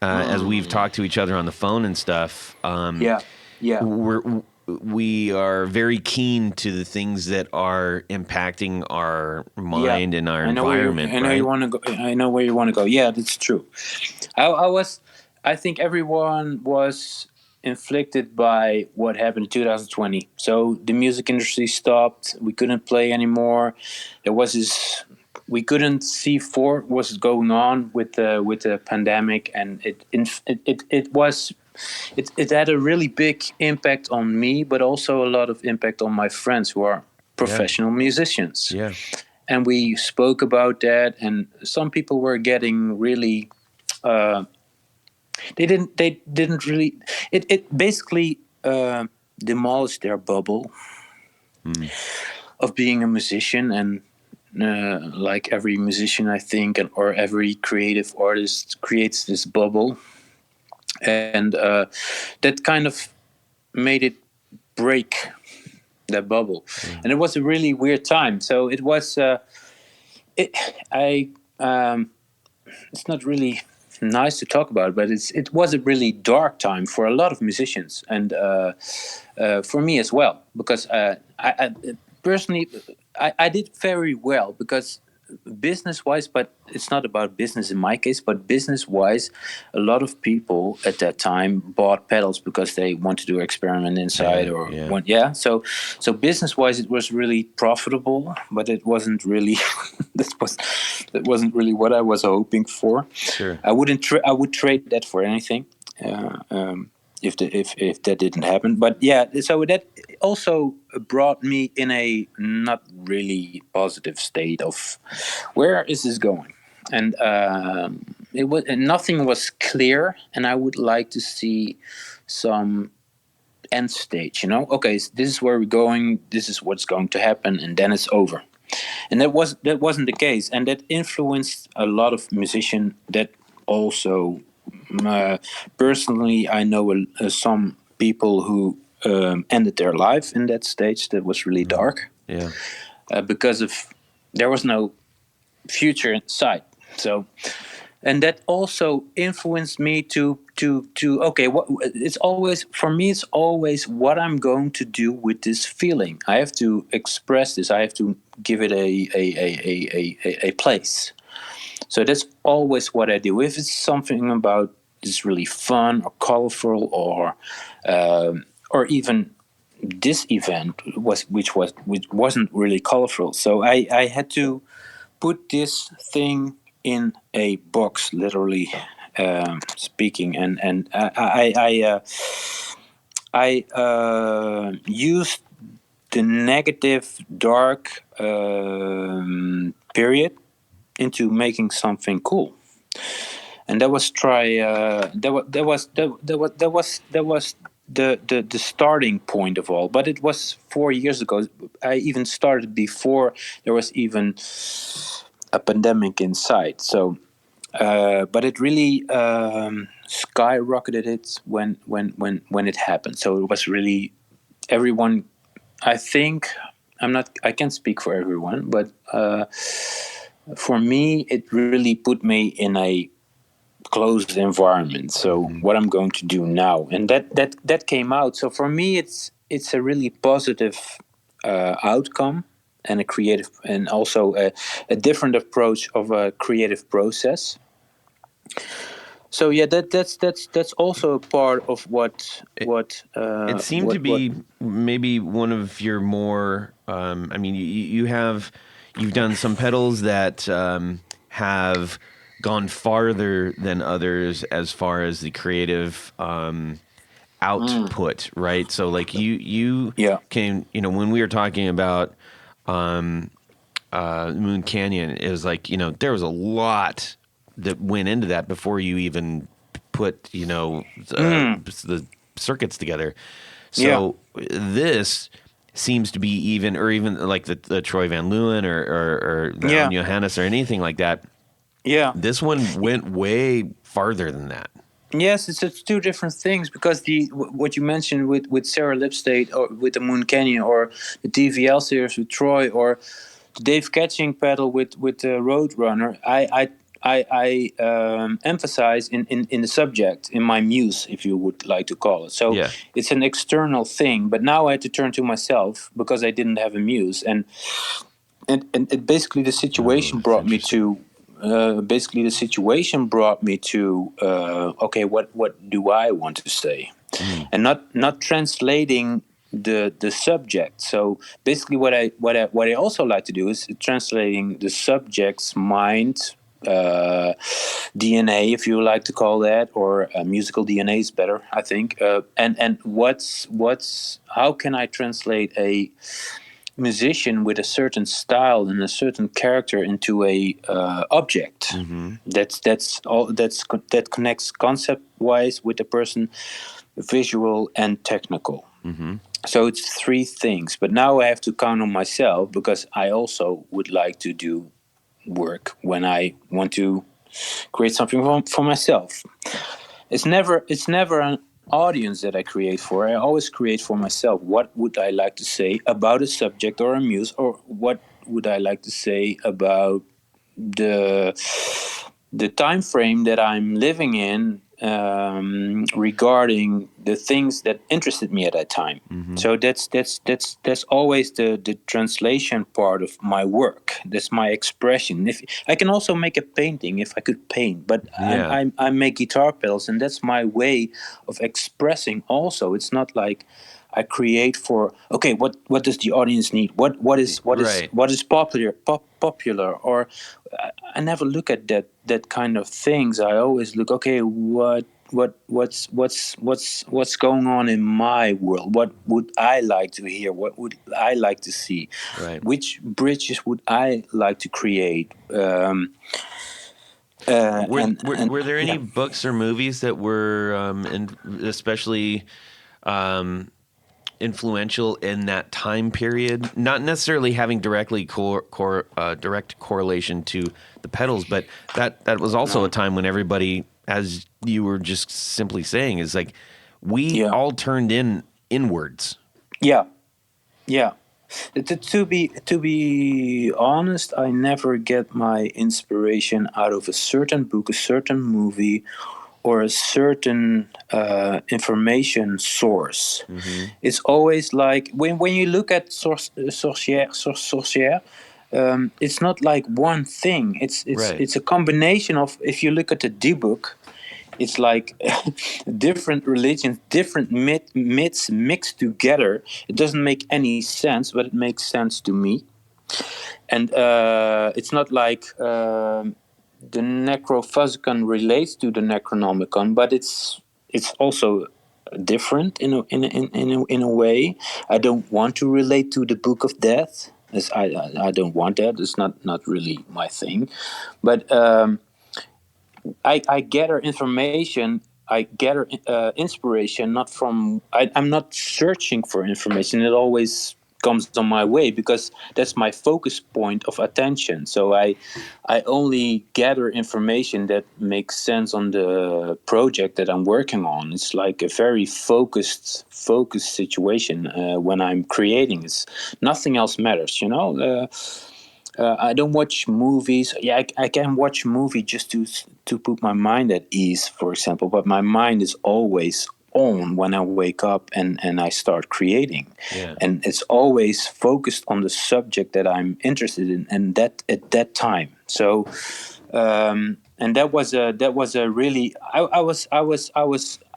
as we've talked to each other on the phone and stuff. We are very keen to the things that are impacting our mind and our environment. I know you want to go. I know where you want to go. Yeah, that's true. I think everyone was inflicted by what happened in 2020. So the music industry stopped. We couldn't play anymore. There was this. We couldn't see what was going on with the pandemic, and it had a really big impact on me, but also a lot of impact on my friends who are professional musicians. Yeah. And we spoke about that, and some people were getting really. They didn't really. It basically demolished their bubble of being a musician, and like every musician, I think, or every creative artist creates this bubble. And that kind of made it break that bubble, and it was a really weird time. So it was. It's not really nice to talk about, but it was a really dark time for a lot of musicians, and for me as well, because I personally I did very well because. Business-wise, but it's not about business in my case, but business-wise, a lot of people at that time bought pedals because they want to do an experiment inside So business-wise, it was really profitable, but it wasn't really that wasn't really what I was hoping for. Sure. I would trade that for anything. If that didn't happen, but yeah, so that also brought me in a not really positive state of where is this going, and nothing was clear, and I would like to see some end stage. Okay, so this is where we're going. This is what's going to happen, and then it's over. And that wasn't the case, and that influenced a lot of musicians. That also. Personally, I know some people who ended their life in that stage. That was really dark. Yeah. Because there was no future in sight. So, and that also influenced me to okay. It's always for me. It's always what I'm going to do with this feeling. I have to express this. I have to give it a place. So that's always what I do. If it's something about this really fun or colorful, or even this event which wasn't really colorful. So I had to put this thing in a box, literally speaking, and I used the negative, dark period into making something cool, and that was the starting point of all. But it was 4 years ago. I even started before there was even a pandemic in sight. So, but it really skyrocketed it when it happened. So it was really everyone. I think I can't speak for everyone, but for me, it really put me in a closed environment. So what I'm going to do now, and that came out. So for me, it's a really positive outcome, and a creative, and also a different approach of a creative process. So yeah, that's also a part of what It seemed to be maybe one of your more. I mean, you've done some pedals that have gone farther than others as far as the creative output, right? So like you Yeah. came, when we were talking about Moon Canyon, it was like, there was a lot that went into that before you even put, the circuits together. So this seems to be even like the Troy Van Leeuwen or the Yeah. Johannes or anything like that. Yeah. This one went way farther than that. Yes, it's two different things, because what you mentioned with Sarah Lipstate, or with the Moon Canyon, or the DVL series with Troy, or the Dave Catching pedal with the Roadrunner, I emphasize in the subject, in my muse, if you would like to call it. So it's an external thing, but now I had to turn to myself because I didn't have a muse, and it basically the situation brought me to. Okay, what do I want to say, and not translating the subject. So basically, what I also like to do is translating the subject's mind, DNA, if you like to call that, or musical DNA is better, I think. And how can I translate a musician with a certain style and a certain character into a object that connects concept wise with the person, visual and technical. So it's three things, but now I have to count on myself, because I also would like to do work when I want to create something for myself. It's never an audience that I create for. I always create for myself. What would I like to say about a subject or a muse, or what would I like to say about the time frame that I'm living in, regarding the things that interested me at that time. So that's always the translation part of my work. That's my expression. If I can also make a painting, if I could paint, but I make guitar pedals, and that's my way of expressing. Also, it's not like I create for, okay, what does the audience need? What is popular? Or I never look at that kind of things. I always look, okay, what's going on in my world? What would I like to hear? What would I like to see? Right. Which bridges would I like to create? Were there any books or movies that were especially influential in that time period? Not necessarily having directly direct correlation to the pedals, but that was also a time when everybody, as you were just simply saying, is like we all turned inwards. Yeah. To be honest, I never get my inspiration out of a certain book, a certain movie, or a certain information source. It's always like when you look at sorcière, it's not like one thing. It's a combination of. If you look at the D book, it's like different religions, different myths mixed together. It doesn't make any sense, but it makes sense to me. And it's not like the Necrophuzicon relates to the Necronomicon, but it's also different in a way. I don't want to relate to the Book of Death. I don't want that. It's not really my thing. But I gather information. I gather inspiration not from. I'm not searching for information. It always comes on my way, because that's my focus point of attention. So I only gather information that makes sense on the project that I'm working on. It's like a very focused situation when I'm creating. It's nothing else matters, I don't watch movies. Yeah, I can watch a movie just to put my mind at ease, for example. But my mind is always on when I wake up and I start creating. Yeah. And it's always focused on the subject that I'm interested in, and that at that time. So, and that was a really I was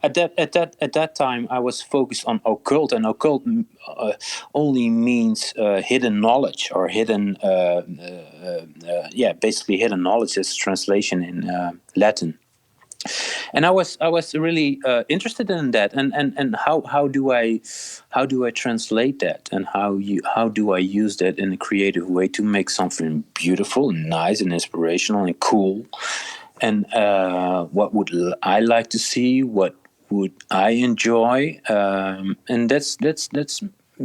at that time I was focused on occult, and occult only means hidden knowledge, or hidden basically hidden knowledge is translation in Latin. And I was really interested in that, and how do I translate that, and how do I use that in a creative way to make something beautiful and nice and inspirational and cool, and what would I like to see, what would I enjoy, and that's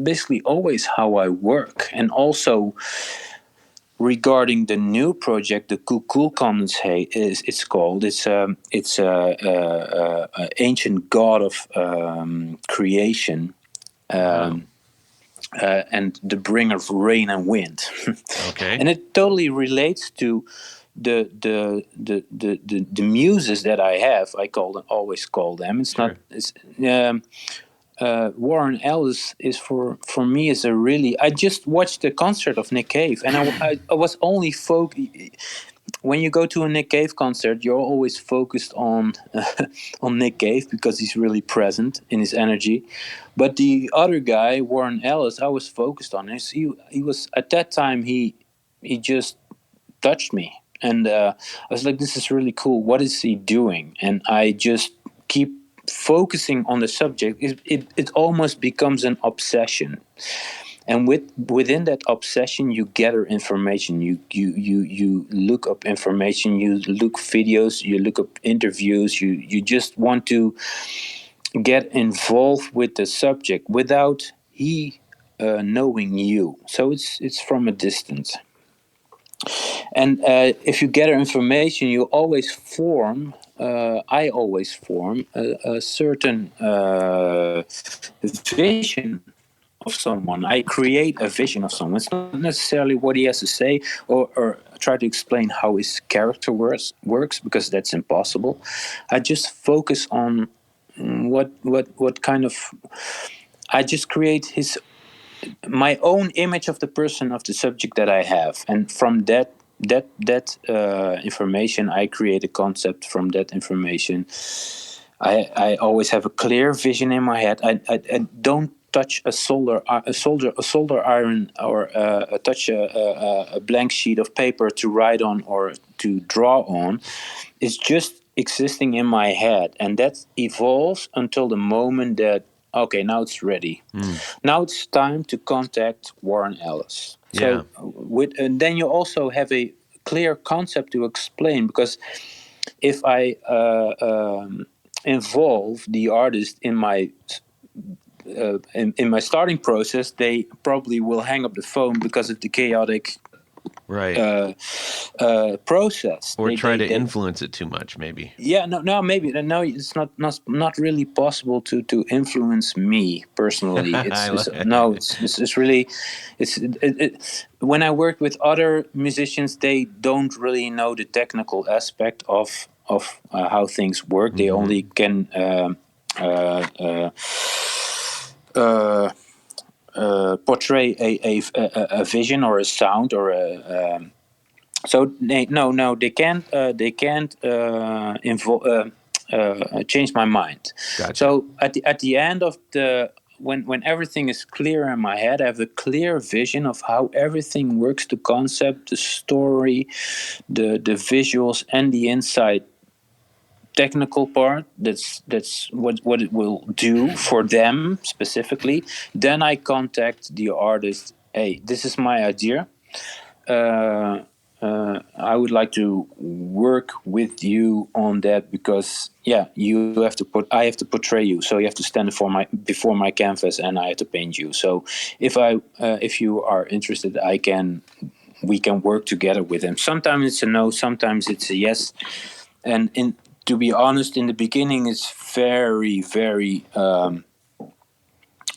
basically always how I work. And also, regarding the new project, the Cool Condensate it's called. It's a ancient god of creation, and the bringer of rain and wind. Okay. And it totally relates to the muses that I have. Always call them. It's Sure. not. It's. Warren Ellis is for me is a really. I just watched the concert of Nick Cave, and I was only when you go to a Nick Cave concert, you're always focused on on Nick Cave because he's really present in his energy. But the other guy, Warren Ellis, I was focused on. He was at that time he just touched me, and I was like, this is really cool. What is he doing? And I just keep focusing on the subject. It almost becomes an obsession, and within that obsession you gather information, you look up information, you look videos, you look up interviews, you just want to get involved with the subject without he knowing you. So it's from a distance. And if you gather information, you always form. I always form a certain vision of someone. I create a vision of someone. It's not necessarily what he has to say, or try to explain how his character works, because that's impossible. I just focus on what kind of. I just create my own image of the person, of the subject that I have, and from that information I create a concept. From that information I always have a clear vision in my head. I don't touch a solder iron, or touch a blank sheet of paper to write on or to draw on. It's just existing in my head, and that evolves until the moment that, okay, now it's ready. Now it's time to contact Warren Ellis. Yeah. So and then you also have a clear concept to explain, because if I involve the artist in my in my starting process, they probably will hang up the phone because of the chaotic Right. process. Or try to influence it too much, maybe. Yeah, maybe it's not really possible to influence me personally. It's really when I work with other musicians, they don't really know the technical aspect of how things work. They only can portray a vision or a sound or a. So they can't change my mind. Gotcha. So at the end of when everything is clear in my head, I have a clear vision of how everything works, the concept, the story, the visuals, and the inside technical part. That's what it will do for them specifically. Then I contact the artist. Hey, this is my idea. I would like to work with you on that because you have to I have to portray you, so you have to stand before my canvas, and I have to paint you. So if you are interested, we can work together with them. Sometimes it's a no, sometimes it's a yes, and to be honest, in the beginning, it's very, very.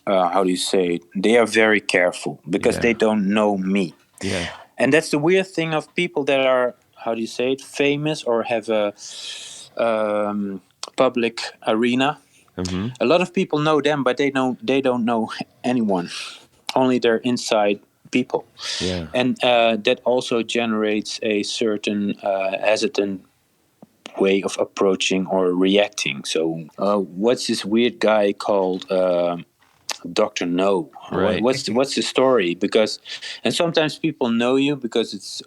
How do you say it? They are very careful because they don't know me. Yeah. And that's the weird thing of people that are, how do you say it, famous or have a public arena. Mm-hmm. A lot of people know them, but they don't know anyone. Only their inside people. Yeah. And that also generates a certain hesitant way of approaching or reacting. So what's this weird guy called Dr. No? Right. What's the story? And sometimes people know you because it's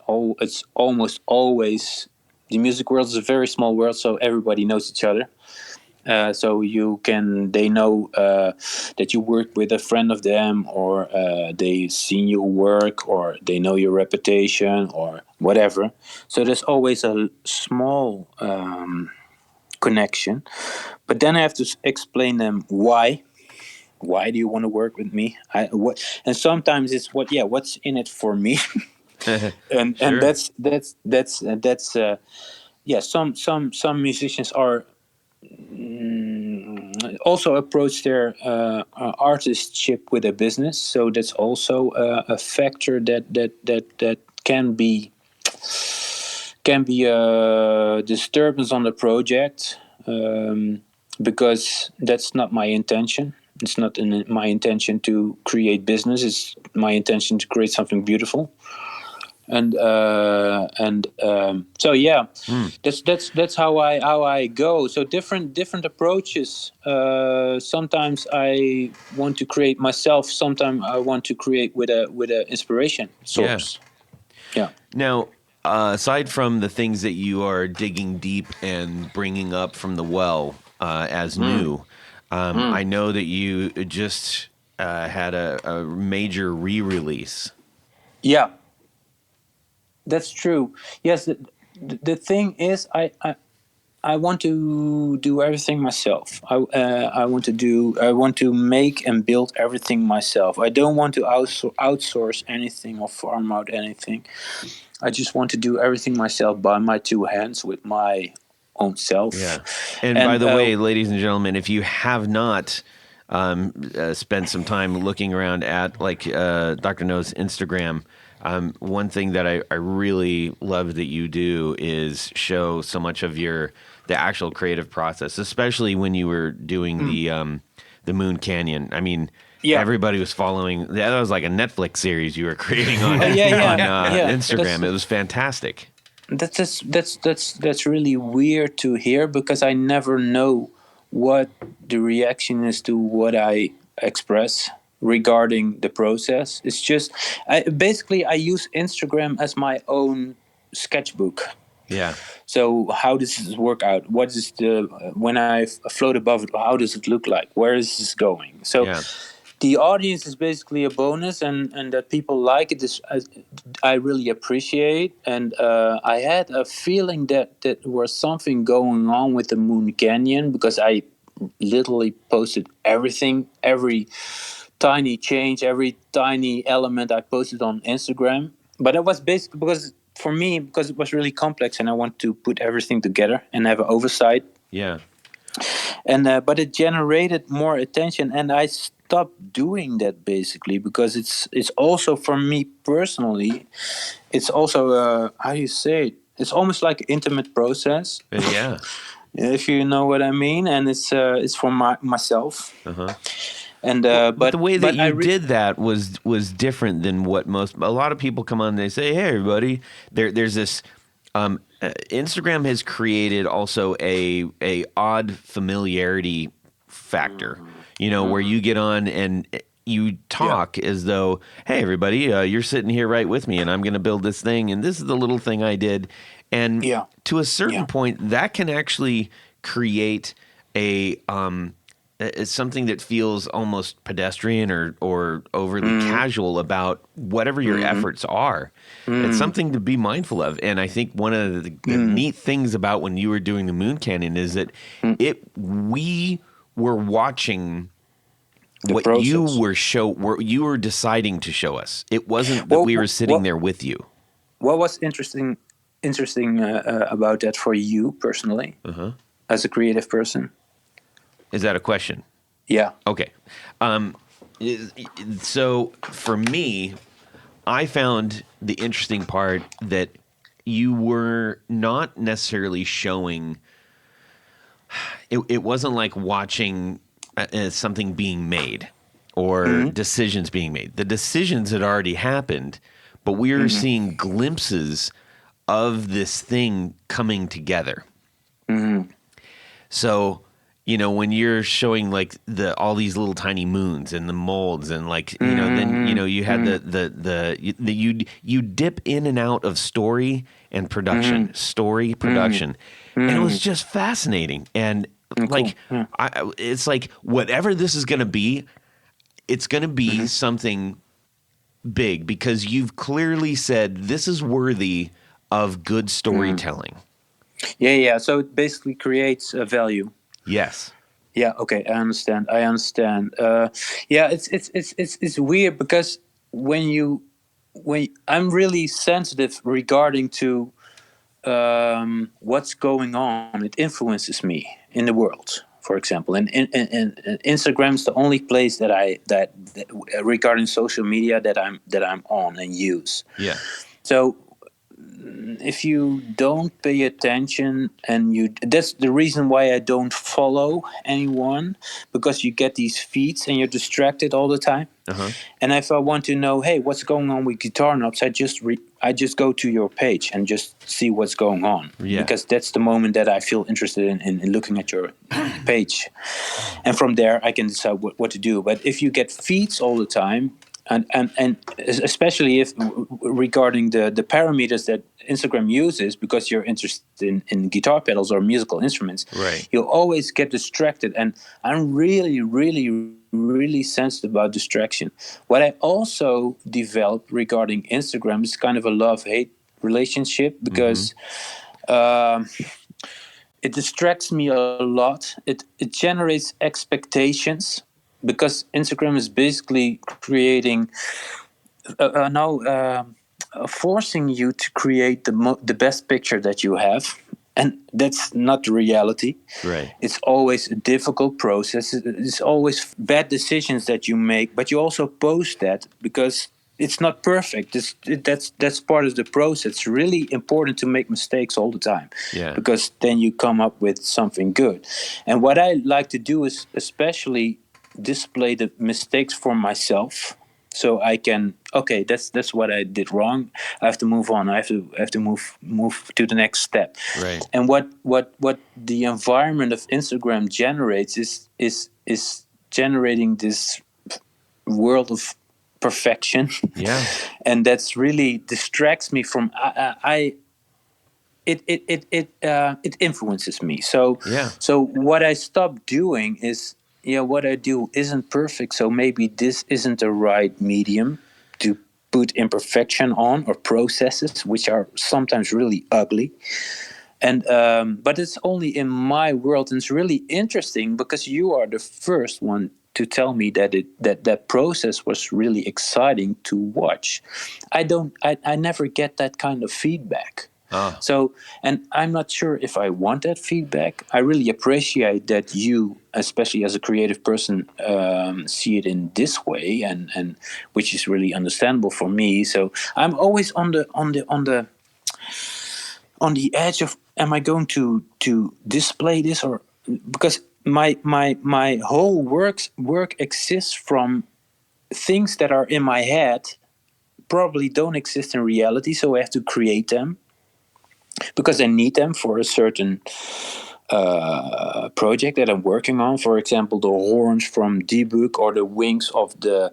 almost always, the music world is a very small world, so everybody knows each other. So they know that you work with a friend of them, or they've seen you work, or they know your reputation, or whatever. So there's always a small connection. But then I have to explain them why. Why do you want to work with me? And sometimes it's what's in it for me. and Sure. Some musicians are also approach their artistship with a business, so that's also a factor that can be a disturbance on the project, because that's not my intention. It's not my intention to create business. It's my intention to create something beautiful. That's how I go. So different approaches. Sometimes I want to create myself. Sometimes I want to create with a inspiration source. Yeah. Now, aside from the things that you are digging deep and bringing up from the well as new, I know that you just had a major re-release. Yeah. That's true. Yes, the thing is, I want to do everything myself. I want to make and build everything myself. I don't want to outsource anything or farm out anything. I just want to do everything myself by my two hands with my own self. Yeah. And by the way, ladies and gentlemen, if you have not spent some time looking around at Dr. No's Instagram, one thing that I really love that you do is show so much of the actual creative process, especially when you were doing the Moon Canyon. I mean, everybody was following. That was like a Netflix series you were creating on Instagram. It was fantastic. That's really weird to hear, because I never know what the reaction is to what I express regarding the process. It's just I use Instagram as my own sketchbook. Yeah. So how does this work out? What is when I float above it, how does it look like? Where is this going? So the audience is basically a bonus, and that people like it is, I really appreciate. And I had a feeling that there was something going on with the Moon Canyon, because I literally posted everything, every tiny change, every tiny element I posted on Instagram. But it was basically because it was really complex, and I want to put everything together and have an oversight. Yeah. And but it generated more attention, and I stopped doing that basically because it's also, for me personally, it's also how do you say it? It's almost like an intimate process. Yeah. If you know what I mean, and it's for myself. Uh-huh. And but the way that you did that was different than what a lot of people come on and they say, hey everybody, there's this Instagram has created also a odd familiarity factor, where you get on and you talk as though, hey everybody, you're sitting here right with me, and I'm going to build this thing, and this is the little thing I did. And to a certain point, that can actually create a it's something that feels almost pedestrian or overly casual about whatever your efforts are. It's something to be mindful of. And I think one of the neat things about when you were doing the Moon Canyon is that we were watching what process. you were deciding to show us. It wasn't that we were sitting there with you. What was interesting about that for you personally, as a creative person? Is that a question? Yeah. Okay. So for me, I found the interesting part that you were not necessarily showing. It wasn't like watching something being made or decisions being made. The decisions had already happened, but we were seeing glimpses of this thing coming together. So, when you're showing like all these little tiny moons and the molds and like, then, you had you dip in and out of story and production, and it was just fascinating. And like, it's like whatever this is going to be, it's going to be something big because you've clearly said this is worthy of good storytelling. Yeah. So it basically creates a value. Yes. Yeah. Okay. I understand. It's weird because when I'm really sensitive regarding to what's going on, it influences me in the world. For example, and Instagram's the only place that regarding social media that I'm on and use. Yeah. So if you don't pay attention that's the reason why I don't follow anyone, because you get these feeds and you're distracted all the time. And if I want to know, hey, what's going on with guitar knobs, I just go to your page and just see what's going on, because that's the moment that I feel interested in looking at your page, and from there I can decide what to do. But if you get feeds all the time, and especially if regarding the parameters that Instagram uses, because you're interested in guitar pedals or musical instruments, right, you'll always get distracted. And I'm really, really, really sensitive about distraction. What I also developed regarding Instagram is kind of a love-hate relationship, because it distracts me a lot. It generates expectations, because Instagram is basically creating forcing you to create the best picture that you have, and that's not the reality. Right. It's always a difficult process. It's always bad decisions that you make, but you also post that because it's not perfect. That's part of the process. It's really important to make mistakes all the time, because then you come up with something good. And what I like to do is especially display the mistakes for myself, so I can, okay, that's what I did wrong. I have to move on. I have to move to the next step. Right. And what the environment of Instagram generates is generating this world of perfection. Yeah. And that's really distracts me from it influences me. So what I stopped doing is, what I do isn't perfect, so maybe this isn't the right medium to put imperfection on, or processes which are sometimes really ugly. And but it's only in my world, and it's really interesting because you are the first one to tell me that process was really exciting to watch. I never get that kind of feedback. So, and I'm not sure if I want that feedback. I really appreciate that you, especially as a creative person, see it in this way, and which is really understandable for me. So I'm always on the edge of, am I going to display this, or because my whole work exists from things that are in my head, probably don't exist in reality, so I have to create them because I need them for a certain project that I'm working on. For example, the horns from Dudzik, or the wings of the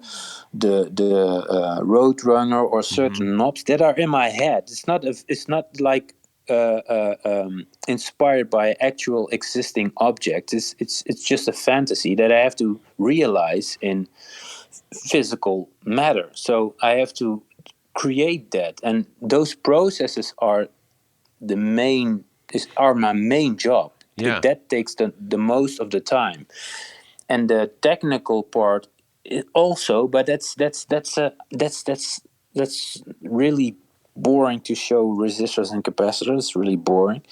Roadrunner, or certain knobs that are in my head. It's not like inspired by actual existing objects. It's just a fantasy that I have to realize in physical matter. So I have to create that, and those processes are my main job. Yeah. That takes the most of the time, and the technical part also. But that's really boring to show resistors and capacitors. Really boring.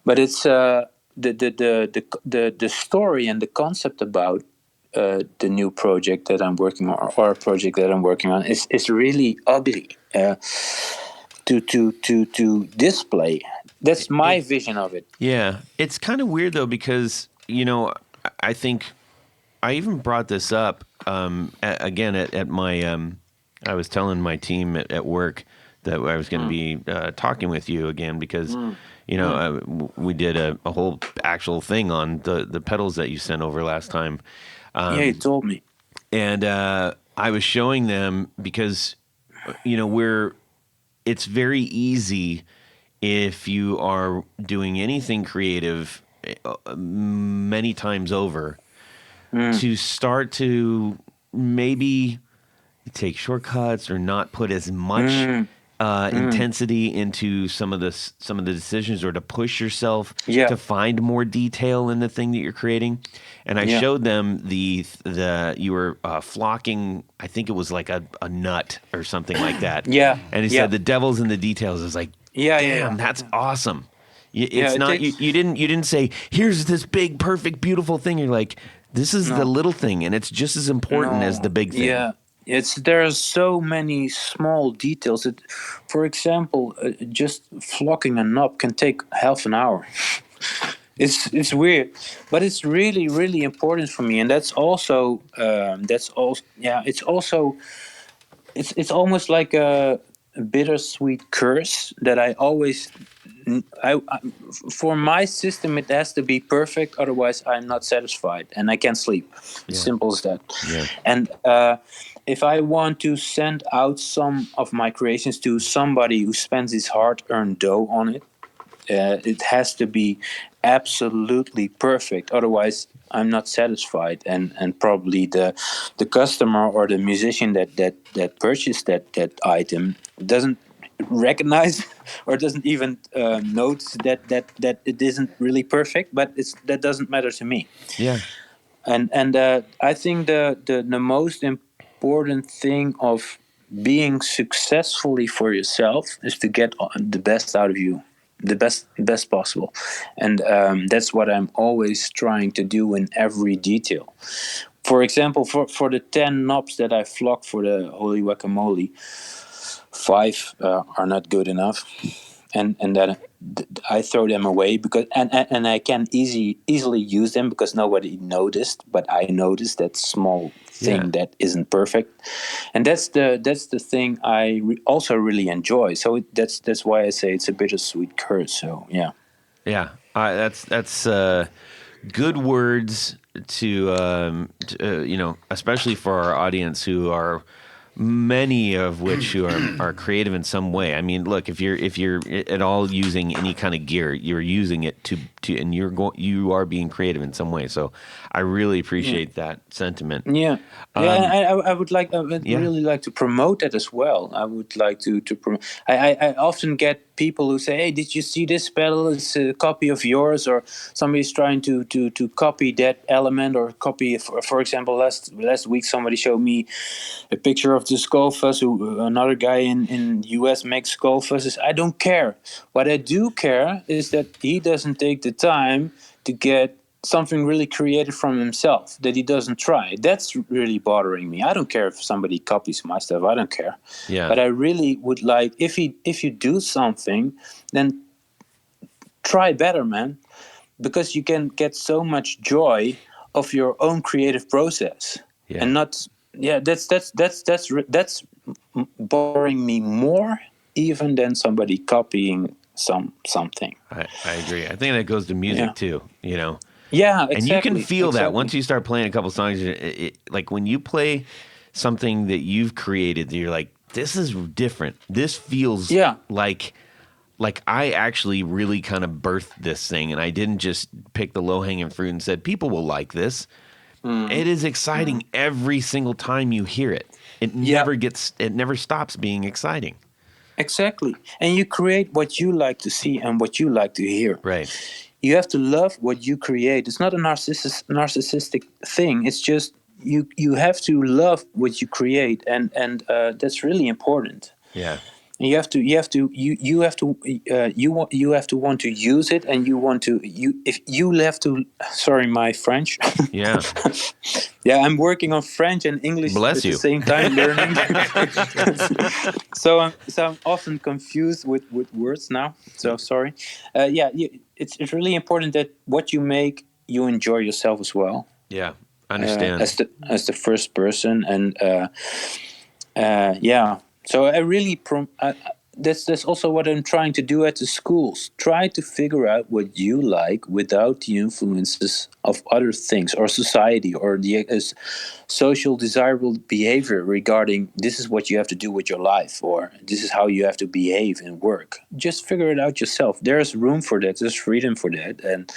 But it's the story and the concept about the new project that I'm working on, or a project that I'm working on, is really ugly to display. That's my vision of it. Yeah, it's kind of weird though, because I think I even brought this up again at my. I was telling my team at work that I was going to be talking with you again because we did a whole actual thing on the pedals that you sent over last time. Yeah, you told me. And I was showing them because it's very easy if you are doing anything creative many times over to start to maybe take shortcuts or not put as much intensity into some of the decisions, or to push yourself to find more detail in the thing that you're creating. And I showed them the you were flocking, I think it was like a nut or something like that. Yeah. And he said the devil's in the details. I was like, damn, that's awesome. It's not you didn't say, here's this big, perfect, beautiful thing. You're like, this is the little thing, and it's just as important as the big thing. Yeah. There are so many small details. For example, just flocking a knob can take half an hour. It's weird, but it's really, really important for me, and it's almost like a bittersweet curse that I always. For my system, it has to be perfect. Otherwise, I'm not satisfied, and I can't sleep. It's simple as that. Yeah. And if I want to send out some of my creations to somebody who spends his hard-earned dough on it, it has to be absolutely perfect. Otherwise, I'm not satisfied, and probably the customer or the musician that purchased that item doesn't recognize or doesn't even notice that it isn't really perfect. But that doesn't matter to me. Yeah. And I think the most important thing of being successfully for yourself is to get the best out of you, the best possible, and that's what I'm always trying to do in every detail. For example, for the 10 knobs that I flocked for the Holy Guacamole, 5 are not good enough, and then I throw them away because and I can easily use them because nobody noticed, but I noticed that small thing that isn't perfect, and that's the thing I also really enjoy. So that's why I say it's a bittersweet curse. So yeah, that's good words to especially for our audience, who are many of which who are creative in some way. I mean, look, if you're at all using any kind of gear, you're using it to and you are being creative in some way. So I really appreciate that sentiment. Yeah. I would really like to promote that as well. I would like to promote. I often get people who say, "Hey, did you see this pedal? It's a copy of yours," or somebody's trying to copy that element or copy. For example, last week somebody showed me a picture of the skull fuzz. Another guy in US makes skull fuzzes. I don't care. What I do care is that he doesn't take the time to get something really creative from himself, that he doesn't try. That's really bothering me. I don't care if somebody copies my stuff. I don't care. Yeah. But I really would like, if you do something, then try better, man, because you can get so much joy of your own creative process, and not. Yeah, that's bothering me more even than somebody copying something. I agree. I think that goes to music too. Yeah, exactly. And you can feel that once you start playing a couple songs. Like when you play something that you've created, you're like, this is different. This feels like like I actually really kind of birthed this thing, and I didn't just pick the low-hanging fruit and said people will like this. It is exciting every single time you hear it. It never stops being exciting. Exactly. And you create what you like to see and what you like to hear. Right. You have to love what you create. It's not a narcissistic thing. It's just you have to love what you create, and that's really important. Yeah. You have to want to use it, and sorry, my French. Yeah. Yeah, I'm working on French and English Bless at you. the same time, learning. so I'm often confused with words now. So sorry. It's really important that what you make, you enjoy yourself as well. Yeah. I understand. As the first person, and yeah. So I really that's also what I'm trying to do at the schools. Try to figure out what you like without the influences of other things or society or the social desirable behavior regarding this is what you have to do with your life or this is how you have to behave and work. Just figure it out yourself. There's room for that. There's freedom for that. And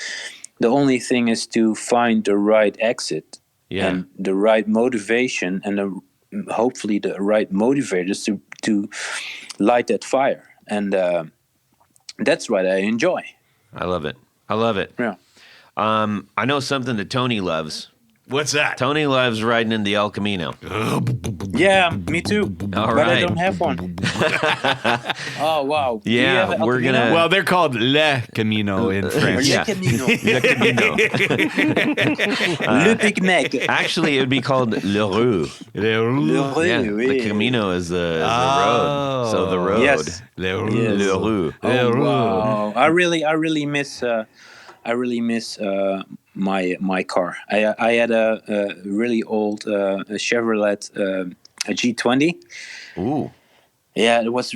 the only thing is to find the right exit and the right motivation and hopefully the right motivators to light that fire, and that's what I enjoy. I love it. Yeah. I know something that Tony loves. What's that? Tony loves riding in the El Camino. Yeah, me too. All but right. I don't have one. Oh wow. Do you Yeah, have an El we're Camino? gonna- Well, they're called Le Camino in French. Yeah. Le Camino. Le Camino. Le Picnic. Actually, it would be called Le Rue. Le Rue, Yeah, oui. the Camino is the road. So the road. Yes. Le Yes. Le Rue. Oh, wow. I really miss my car. I had a really old Chevrolet a G20. Ooh. Yeah, it was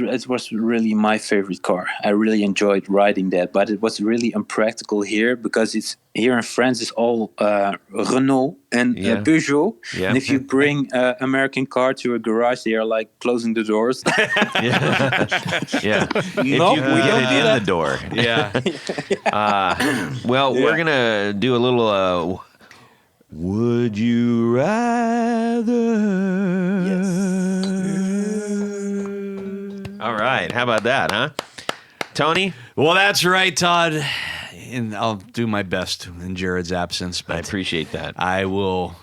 really my favorite car. I really enjoyed riding that, but it was really impractical here because it's here in France. It's all Renault and Peugeot. Yeah. And if you bring an American car to a garage, they are like closing the doors. Yeah. Yeah. If No, you can we get don't it do in that. the door. Yeah. Well, we're going to do a little Would You Rather? All right. How about that, huh? Tony? Well, that's right, Todd. And I'll do my best in Jared's absence, I but appreciate that. I will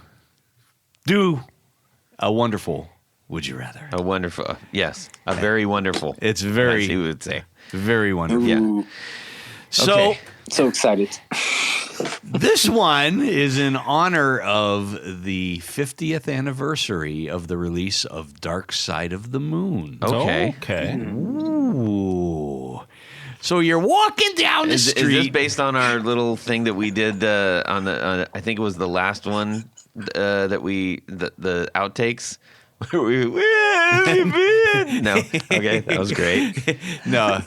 do a wonderful Would You Rather. A wonderful, yes, a very wonderful. It's very, as he would say. very wonderful. Yeah. Ooh, So Okay. so excited. this one is in honor of the 50th anniversary of the release of Dark Side of the Moon. Okay. Okay. Ooh. So you're walking down the Is street. this based on our little thing that we did on the? I think it was the last one that we the outtakes. Where have you been? No. Okay, that was great. No,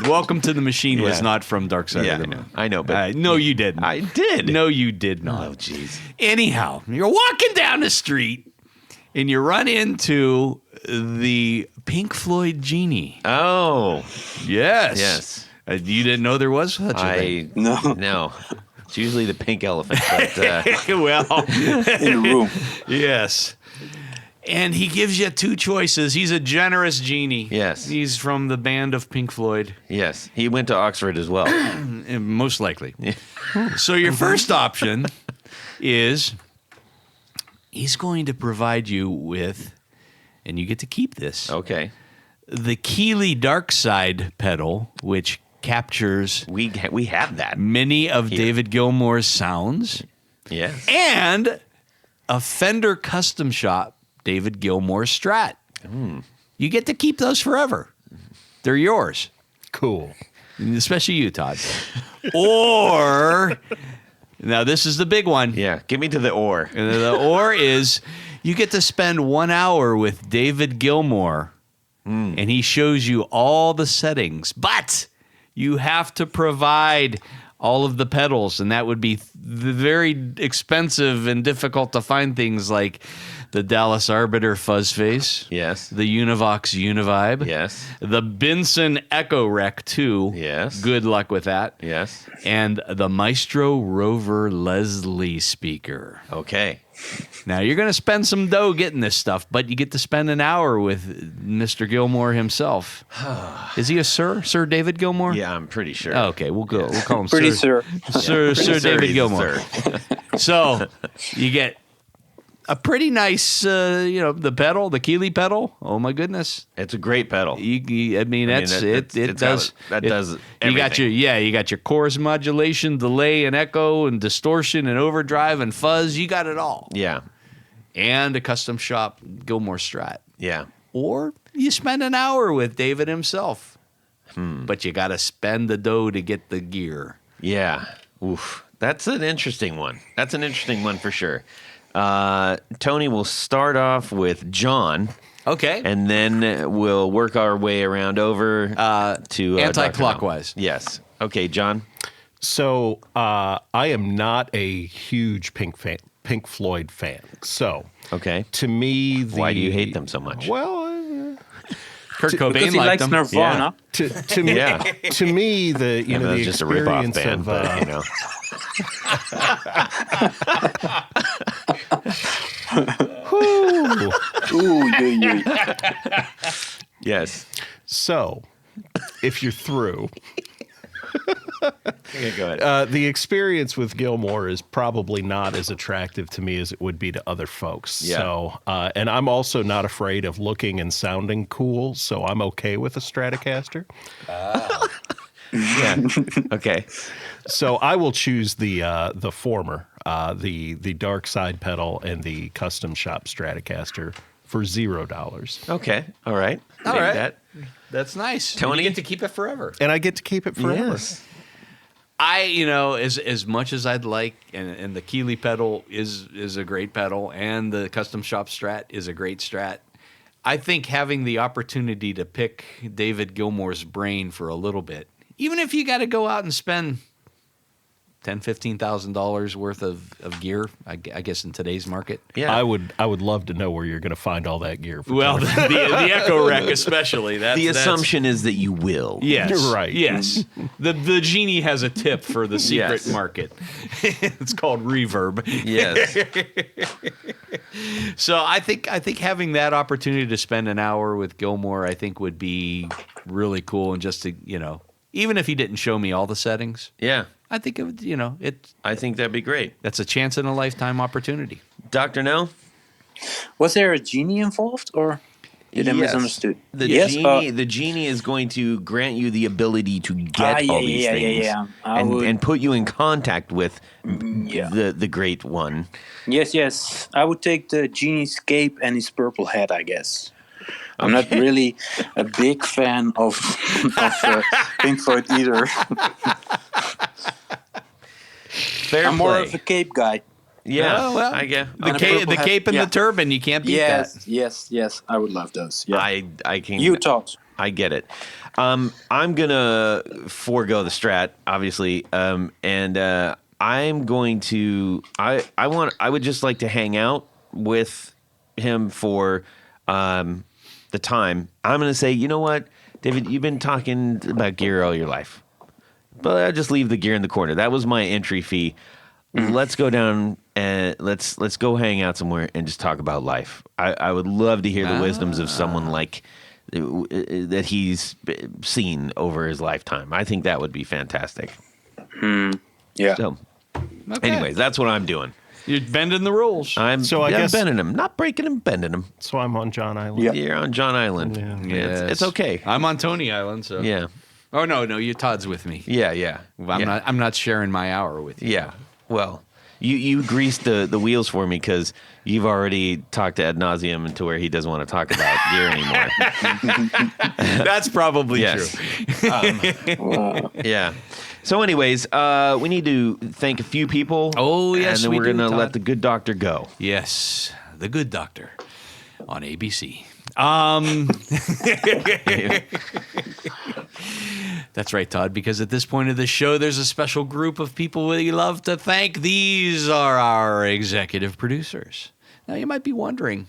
Welcome to the Machine was Yeah. not from Dark Side Yeah, of the Moon. I know, but No, you didn't. I did. No, you did not. Oh, jeez. Anyhow, you're walking down the street and you run into the Pink Floyd genie. Oh, Yes. yes. You didn't know there was such a thing. No. It's usually the pink elephant, but Well, In the room. yes. And he gives you two choices. He's a generous genie. Yes. He's from the band of Pink Floyd, yes, he went to Oxford as well. most likely. So your first option is he's going to provide you with, and you get to keep this, Okay, the Keeley Dark Side pedal, which captures we have that. many of David Gilmour's sounds, Yes. and a Fender Custom Shop David Gilmour Strat. You get to keep those forever. They're yours. Cool. Especially you, Todd. Or, now this is the big one. Yeah. Give me to the or. And the or is you get to spend 1 hour with David Gilmour and he shows you all the settings, but you have to provide all of the pedals, and that would be very expensive and difficult to find things like the Dallas Arbiter Fuzz Face, Yes. the Univox Univibe, Yes. the Benson Echo Rec 2. Yes. Good luck with that. Yes. And the Maestro Rover Leslie speaker. Okay. Now, you're going to spend some dough getting this stuff, but you get to spend an hour with Mr. Gilmore himself. Is he a sir? Sir David Gilmore? Yeah, I'm pretty sure. Oh, okay, we'll call him Pretty Sir. sure. Sir David he's a Gilmore. sir. So you get a pretty nice, the pedal, the Keeley pedal. Oh my goodness! It's a great pedal. I mean, it's does got- that does You got everything. you got your chorus modulation, delay, and echo, and distortion, and overdrive, and fuzz. You got it all, Yeah. and a custom shop Gilmore Strat. Yeah. Or you spend an hour with David himself, but you got to spend the dough to get the gear. Yeah. Oof. That's an interesting one. That's an interesting one for sure. Tony will start off with John, Okay. and then we'll work our way around over to Dr. anti-clockwise. Mel. Yes. Okay, John. So I am not a huge Pink Floyd fan. So Okay. to me, Why do you hate them so much? Well, Kurt Because Cobain he liked likes them. Nirvana. to me, Yeah. to me, the I know the it's just a rip-off experience band, of but you know. Ooh, yeah. Yes. so if you're through. Yeah, go ahead. The experience with Gilmore is probably not as attractive to me as it would be to other folks. Yeah. So, and I'm also not afraid of looking and sounding cool, so I'm okay with a Stratocaster. Yeah. Okay. So I will choose the former, the dark side pedal and the custom shop Stratocaster for $0. Okay. All right. All Maybe right. that. That's nice. Tony? You get to keep it forever. And I get to keep it forever. Yes. As much as I'd like, and the Keeley pedal is a great pedal, and the custom shop Strat is a great Strat. I think having the opportunity to pick David Gilmour's brain for a little bit, even if you got to go out and spend $10,000-$15,000 worth of gear, I guess in today's market. Yeah. I would love to know where you're going to find all that gear. For Well, the Echo Rec especially. That's, The assumption is that you will. Yes. You're right. Yes. The genie has a tip for the secret Yes. market. It's called reverb. Yes. So I think having that opportunity to spend an hour with Gilmore, I think would be really cool. And just to, even if he didn't show me all the settings, Yeah. I think it would, I think that'd be great. that's a chance in a lifetime opportunity. Dr. No? Was there a genie involved, or did I Yes. misunderstood? The Yes? genie, the genie is going to grant you the ability to get yeah, all these yeah, things I would- and put you in contact with yeah. the great one. Yes. I would take the genie's cape and his purple hat, I guess. I'm not really a big fan of Pink Floyd either. Fair I'm more play. of a cape guy. Yeah, Oh, well, I get. The, And a cape, purple the hat. cape and Yeah. the turban, you can't beat that. Yes. I would love those. Yeah. I can. You, Todd. I get it. I'm gonna forego the Strat, obviously, and I'm going to. I would just like to hang out with him for the time. I'm gonna say, you know what, David, you've been talking about gear all your life, but I'll just leave the gear in the corner. That was my entry fee. Let's go down and let's go hang out somewhere and just talk about life. I would love to hear the wisdoms of someone like that he's seen over his lifetime. I think that would be fantastic. Yeah. So, Okay. anyways, that's what I'm doing. You're bending the rules. I'm I guess- bending him, not breaking him, bending him. So I'm on John Island. Yeah. You're on John Island. Yeah. It's okay. I'm on Tony Island, so Yeah, Oh no, you Todd's with me. yeah. I'm not sharing my hour with you. Yeah. Well, you greased the wheels for me because you've already talked to ad nauseum to where he doesn't want to talk about gear anymore. That's probably Yes. true. Yeah. So, anyways, we need to thank a few people. Oh, yes, and then we we're do, gonna Todd. let the good doctor go. Yes, The Good Doctor on ABC. That's right, Todd, because at this point of the show, there's a special group of people we love to thank. These are our executive producers. Now, you might be wondering,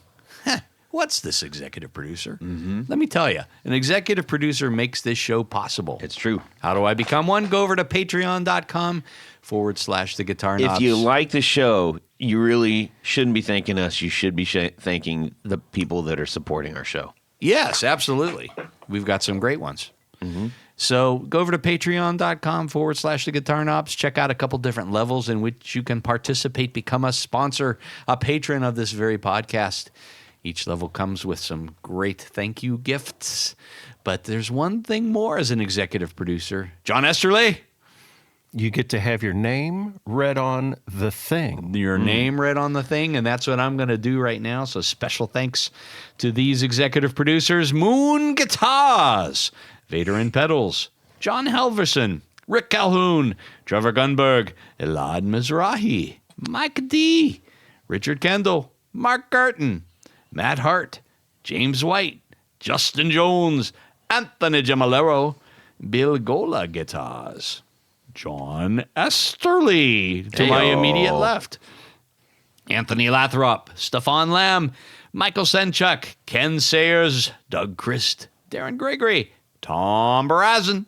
what's this executive producer? Let me tell you, an executive producer makes this show possible. It's true. How do I become one? Go over to patreon.com/the Guitar Knobs. If you like the show, you really shouldn't be thanking us. You should be thanking the people that are supporting our show. Yes, absolutely. We've got some great ones. So go over to patreon.com/the Guitar Knobs. Check out a couple different levels in which you can participate, become a sponsor, a patron of this very podcast. Each level comes with some great thank you gifts. But there's one thing more as an executive producer. John Esterly. You get to have your name read on the thing. Your name read on the thing, and that's what I'm going to do right now. So special thanks to these executive producers: Moon Guitars, Vader and Pedals, John Halverson, Rick Calhoun, Trevor Gunberg, Elad Mizrahi, Mike D, Richard Kendall, Mark Garton, Matt Hart, James White, Justin Jones, Anthony Gemalero, Bill Gola Guitars, John Esterly to my immediate left, Anthony Lathrop, Stefan Lamb, Michael Senchuk, Ken Sayers, Doug Christ, Darren Gregory, Tom Barazin,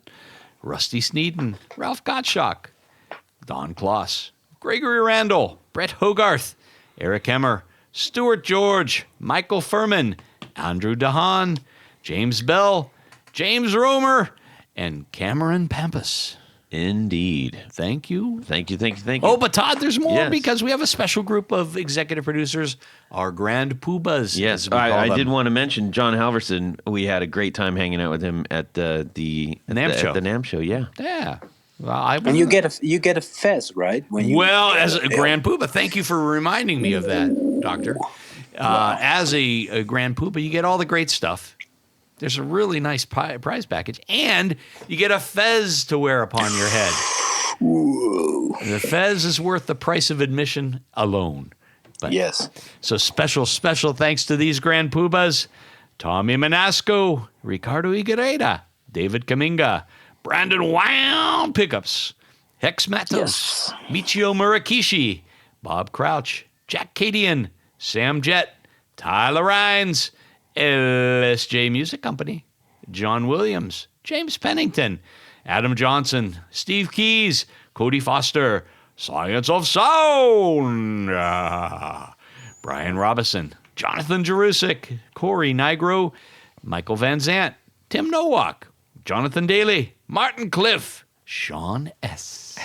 Rusty Sneeden, Ralph Gottschalk, Don Kloss, Gregory Randall, Brett Hogarth, Eric Hemmer, Stuart George, Michael Furman, Andrew Dahan, James Bell, James Romer, and Cameron Pampas. Indeed. Thank you. Thank you. Oh, but Todd, there's more Yes. because we have a special group of executive producers, our grand poobahs. Yes, as we call I them. did want to mention John Halverson. We had a great time hanging out with him at the NAMM show. At the NAMM show, yeah. Yeah. Well, And you get a fez, right? When you as a grand poobah, thank you for reminding me of that, Doctor. As a grand poobah, you get all the great stuff. There's a really nice prize package, and you get a fez to wear upon your head. The fez is worth the price of admission alone. But, Yes. So special thanks to these grand poobahs: Tommy Manasco, Ricardo Iguereda, David Kaminga, Brandon Wow Pickups, Hex Matos, Yes. Michio Murakishi, Bob Crouch, Jack Cadian, Sam Jett, Tyler Rhines, LSJ Music Company, John Williams, James Pennington, Adam Johnson, Steve Keys, Cody Foster, Science of Sound, Brian Robison, Jonathan Jerusik, Corey Nigro, Michael Van Zant, Tim Nowak, Jonathan Daly, Martin Cliff, Sean S.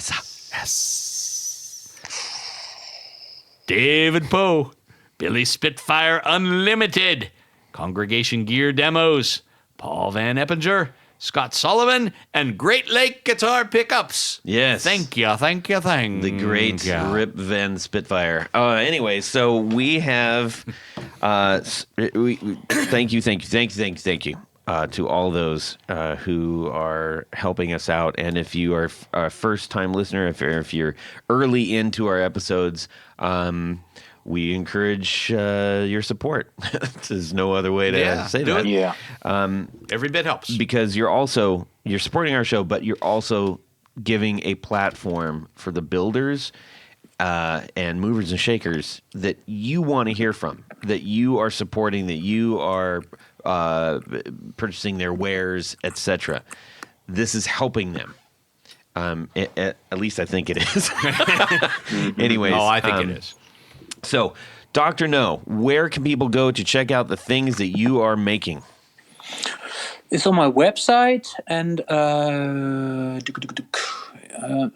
David Poe, Billy Spitfire Unlimited, Congregation Gear Demos, Paul Van Eppinger, Scott Sullivan, and Great Lake Guitar Pickups. Yes. Thank you. The great Rip Van Spitfire. Anyway, so we have thank you to all those who are helping us out. And if you are a first-time listener, if you're early into our episodes, we encourage your support. There's no other way to say that. Yeah. Every bit helps. Because you're supporting our show, but you're also giving a platform for the builders and movers and shakers that you want to hear from, that you are supporting, that you are purchasing their wares, etc. This is helping them. At least I think it is. Anyways. Oh, I think it is. So, Dr. No, where can people go to check out the things that you are making? It's on my website, and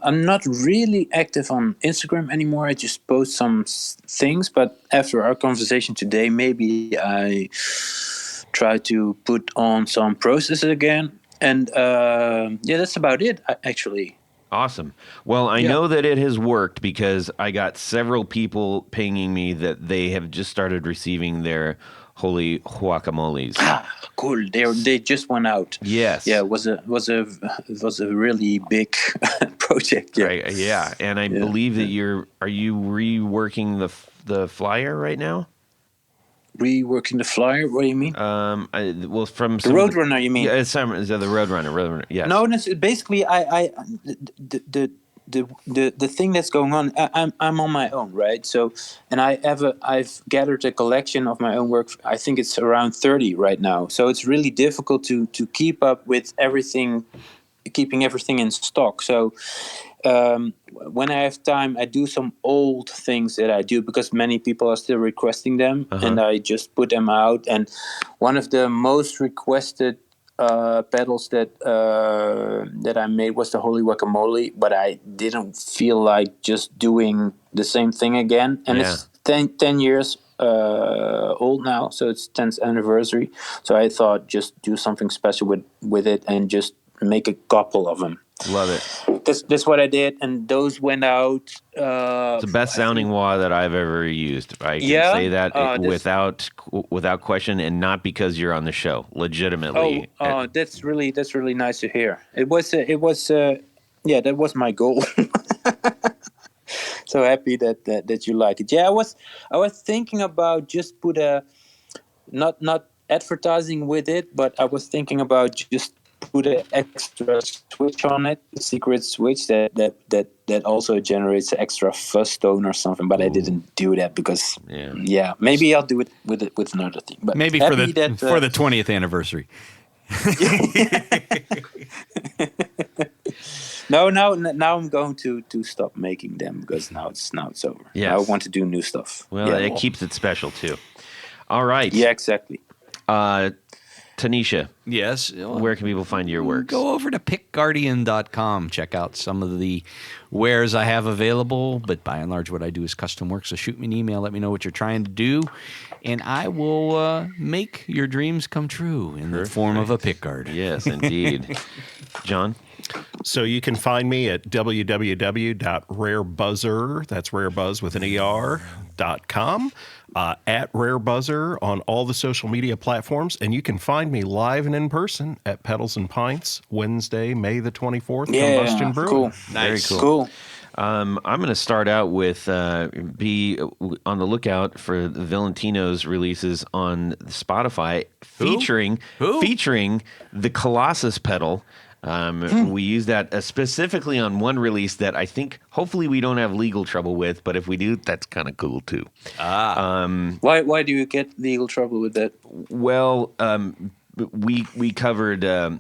I'm not really active on Instagram anymore. I just post some things, but after our conversation today, maybe I try to put on some processes again. And that's about it, actually. Awesome. Well, I know that it has worked because I got several people pinging me that they have just started receiving their holy guacamoles. Cool. They just went out. Yes. Yeah, it was a really big project. Yeah. Right. Yeah, and I believe that are you reworking the flyer right now? Reworking the flyer? What do you mean? From the Roadrunner, you mean? Yeah, it's the Roadrunner. Yes. No, it's basically the the thing that's going on. I'm on my own, right? So, and I've gathered a collection of my own work. I think it's around 30 right now. So it's really difficult to keep up with everything, keeping everything in stock. So when I have time, I do some old things that I do because many people are still requesting them, and I just put them out. And one of the most requested pedals that I made was the Holy Guacamole, but I didn't feel like just doing the same thing again. And it's 10 years old now, so it's 10th anniversary. So I thought just do something special with it and just make a couple of them. Love it. That's what I did, and those went out. It's the best sounding wah that I've ever used. I can say that without question, and not because you're on the show. Legitimately. That's really nice to hear. That was my goal. So happy that you like it. Yeah, I was thinking about just put not advertising with it, but I was thinking about just put an extra switch on it, a secret switch that also generates an extra fuzz tone or something. But I didn't do that because maybe I'll do it with another thing. But maybe for the 20th anniversary. No, now I'm going to stop making them because now it's over. Yes. I want to do new stuff. Well, it keeps it special too. All right. Yeah, exactly. Tanisha. Yes. Where can people find your works? Go over to pickguardian.com. Check out some of the wares I have available. But by and large, what I do is custom work. So shoot me an email. Let me know what you're trying to do. And I will make your dreams come true in the form of a pickguard. Yes, indeed. John? So you can find me at www.rarebuzzer, that's rarebuzz with an ER.com, at rarebuzzer on all the social media platforms. And you can find me live and in person at Pedals and Pints, Wednesday, May the 24th, Combustion Brewing. Cool. Nice. Very cool. I'm going to start out with be on the lookout for the Valentino's releases on Spotify featuring the Colossus pedal. We use that specifically on one release that I think hopefully we don't have legal trouble with, but if we do, that's kind of cool too. Why do you get legal trouble with that? Well, we covered a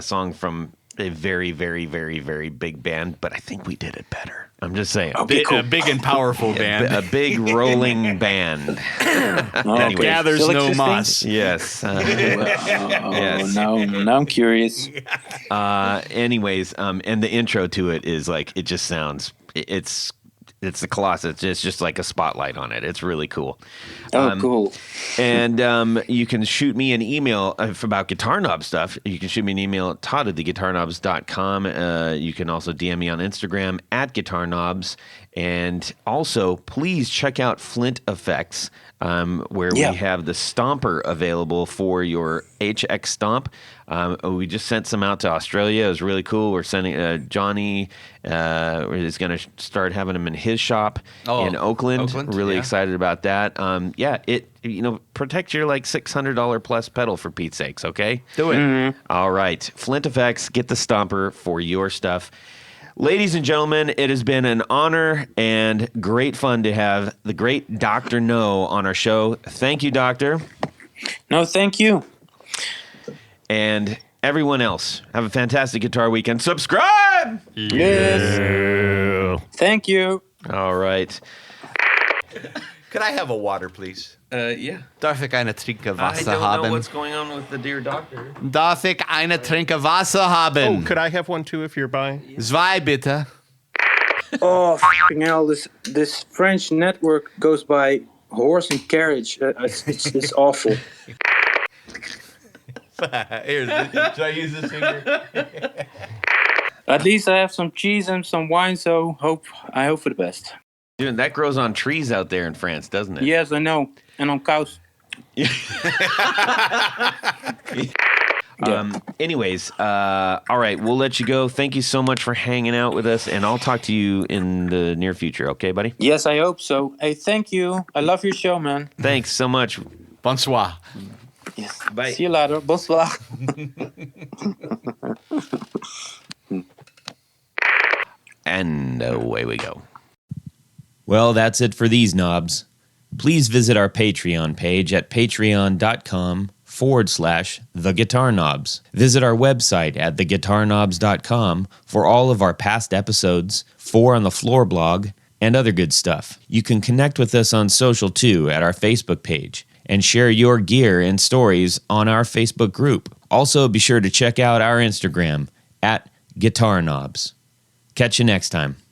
song from a very, very, very, very big band, but I think we did it better. I'm just saying. A big and powerful band. A big rolling band. Anyway, gathers still no existing? moss. Yes. Yes. Now I'm curious. Anyways, and the intro to it is like, it just sounds, it's the Colossus. It's just like a spotlight on it. It's really cool. Cool. And you can shoot me an email about Guitar Knob stuff. You can shoot me an email at todd@theguitarknobs.com. You can also DM me on Instagram at Guitar Knobs. And also, please check out Flint Effects, where we have the Stomper available for your HX Stomp. We just sent some out to Australia. It was really cool. We're sending Johnny is going to start having them in his shop in Oakland. Really excited about that. Protect your like $600 plus pedal for Pete's sakes. Okay, do it. Mm-hmm. All right, Flint Effects. Get the Stomper for your stuff. Ladies and gentlemen, it has been an honor and great fun to have the great Dr. No on our show. Thank you, Doctor. No, thank you. And everyone else, have a fantastic guitar weekend. Subscribe! Yes. Thank you. All right. Could I have a water, please? Yeah. Darf ich eine Trinke Wasser I don't haben? know what's going on with the dear doctor. Darf ich eine Trinke Wasser haben? Oh, could I have one too if you're buying? Zwei bitte. Oh, f***ing hell! This French network goes by horse and carriage. It's awful. Here, should I use this finger? At least I have some cheese and some wine, so I hope for the best. Dude, that grows on trees out there in France, doesn't it? Yes, I know. And on cows. Anyways, all right, we'll let you go. Thank you so much for hanging out with us, and I'll talk to you in the near future. Okay, buddy? Yes, I hope so. Hey, thank you. I love your show, man. Thanks so much. Bonsoir. Yes. Bye. See you later. Bonsoir. And away we go. Well, that's it for these knobs. Please visit our Patreon page at patreon.com/theguitarknobs. Visit our website at theguitarknobs.com for all of our past episodes, 4 on the Floor blog, and other good stuff. You can connect with us on social too at our Facebook page and share your gear and stories on our Facebook group. Also, be sure to check out our Instagram at Guitar Knobs. Catch you next time.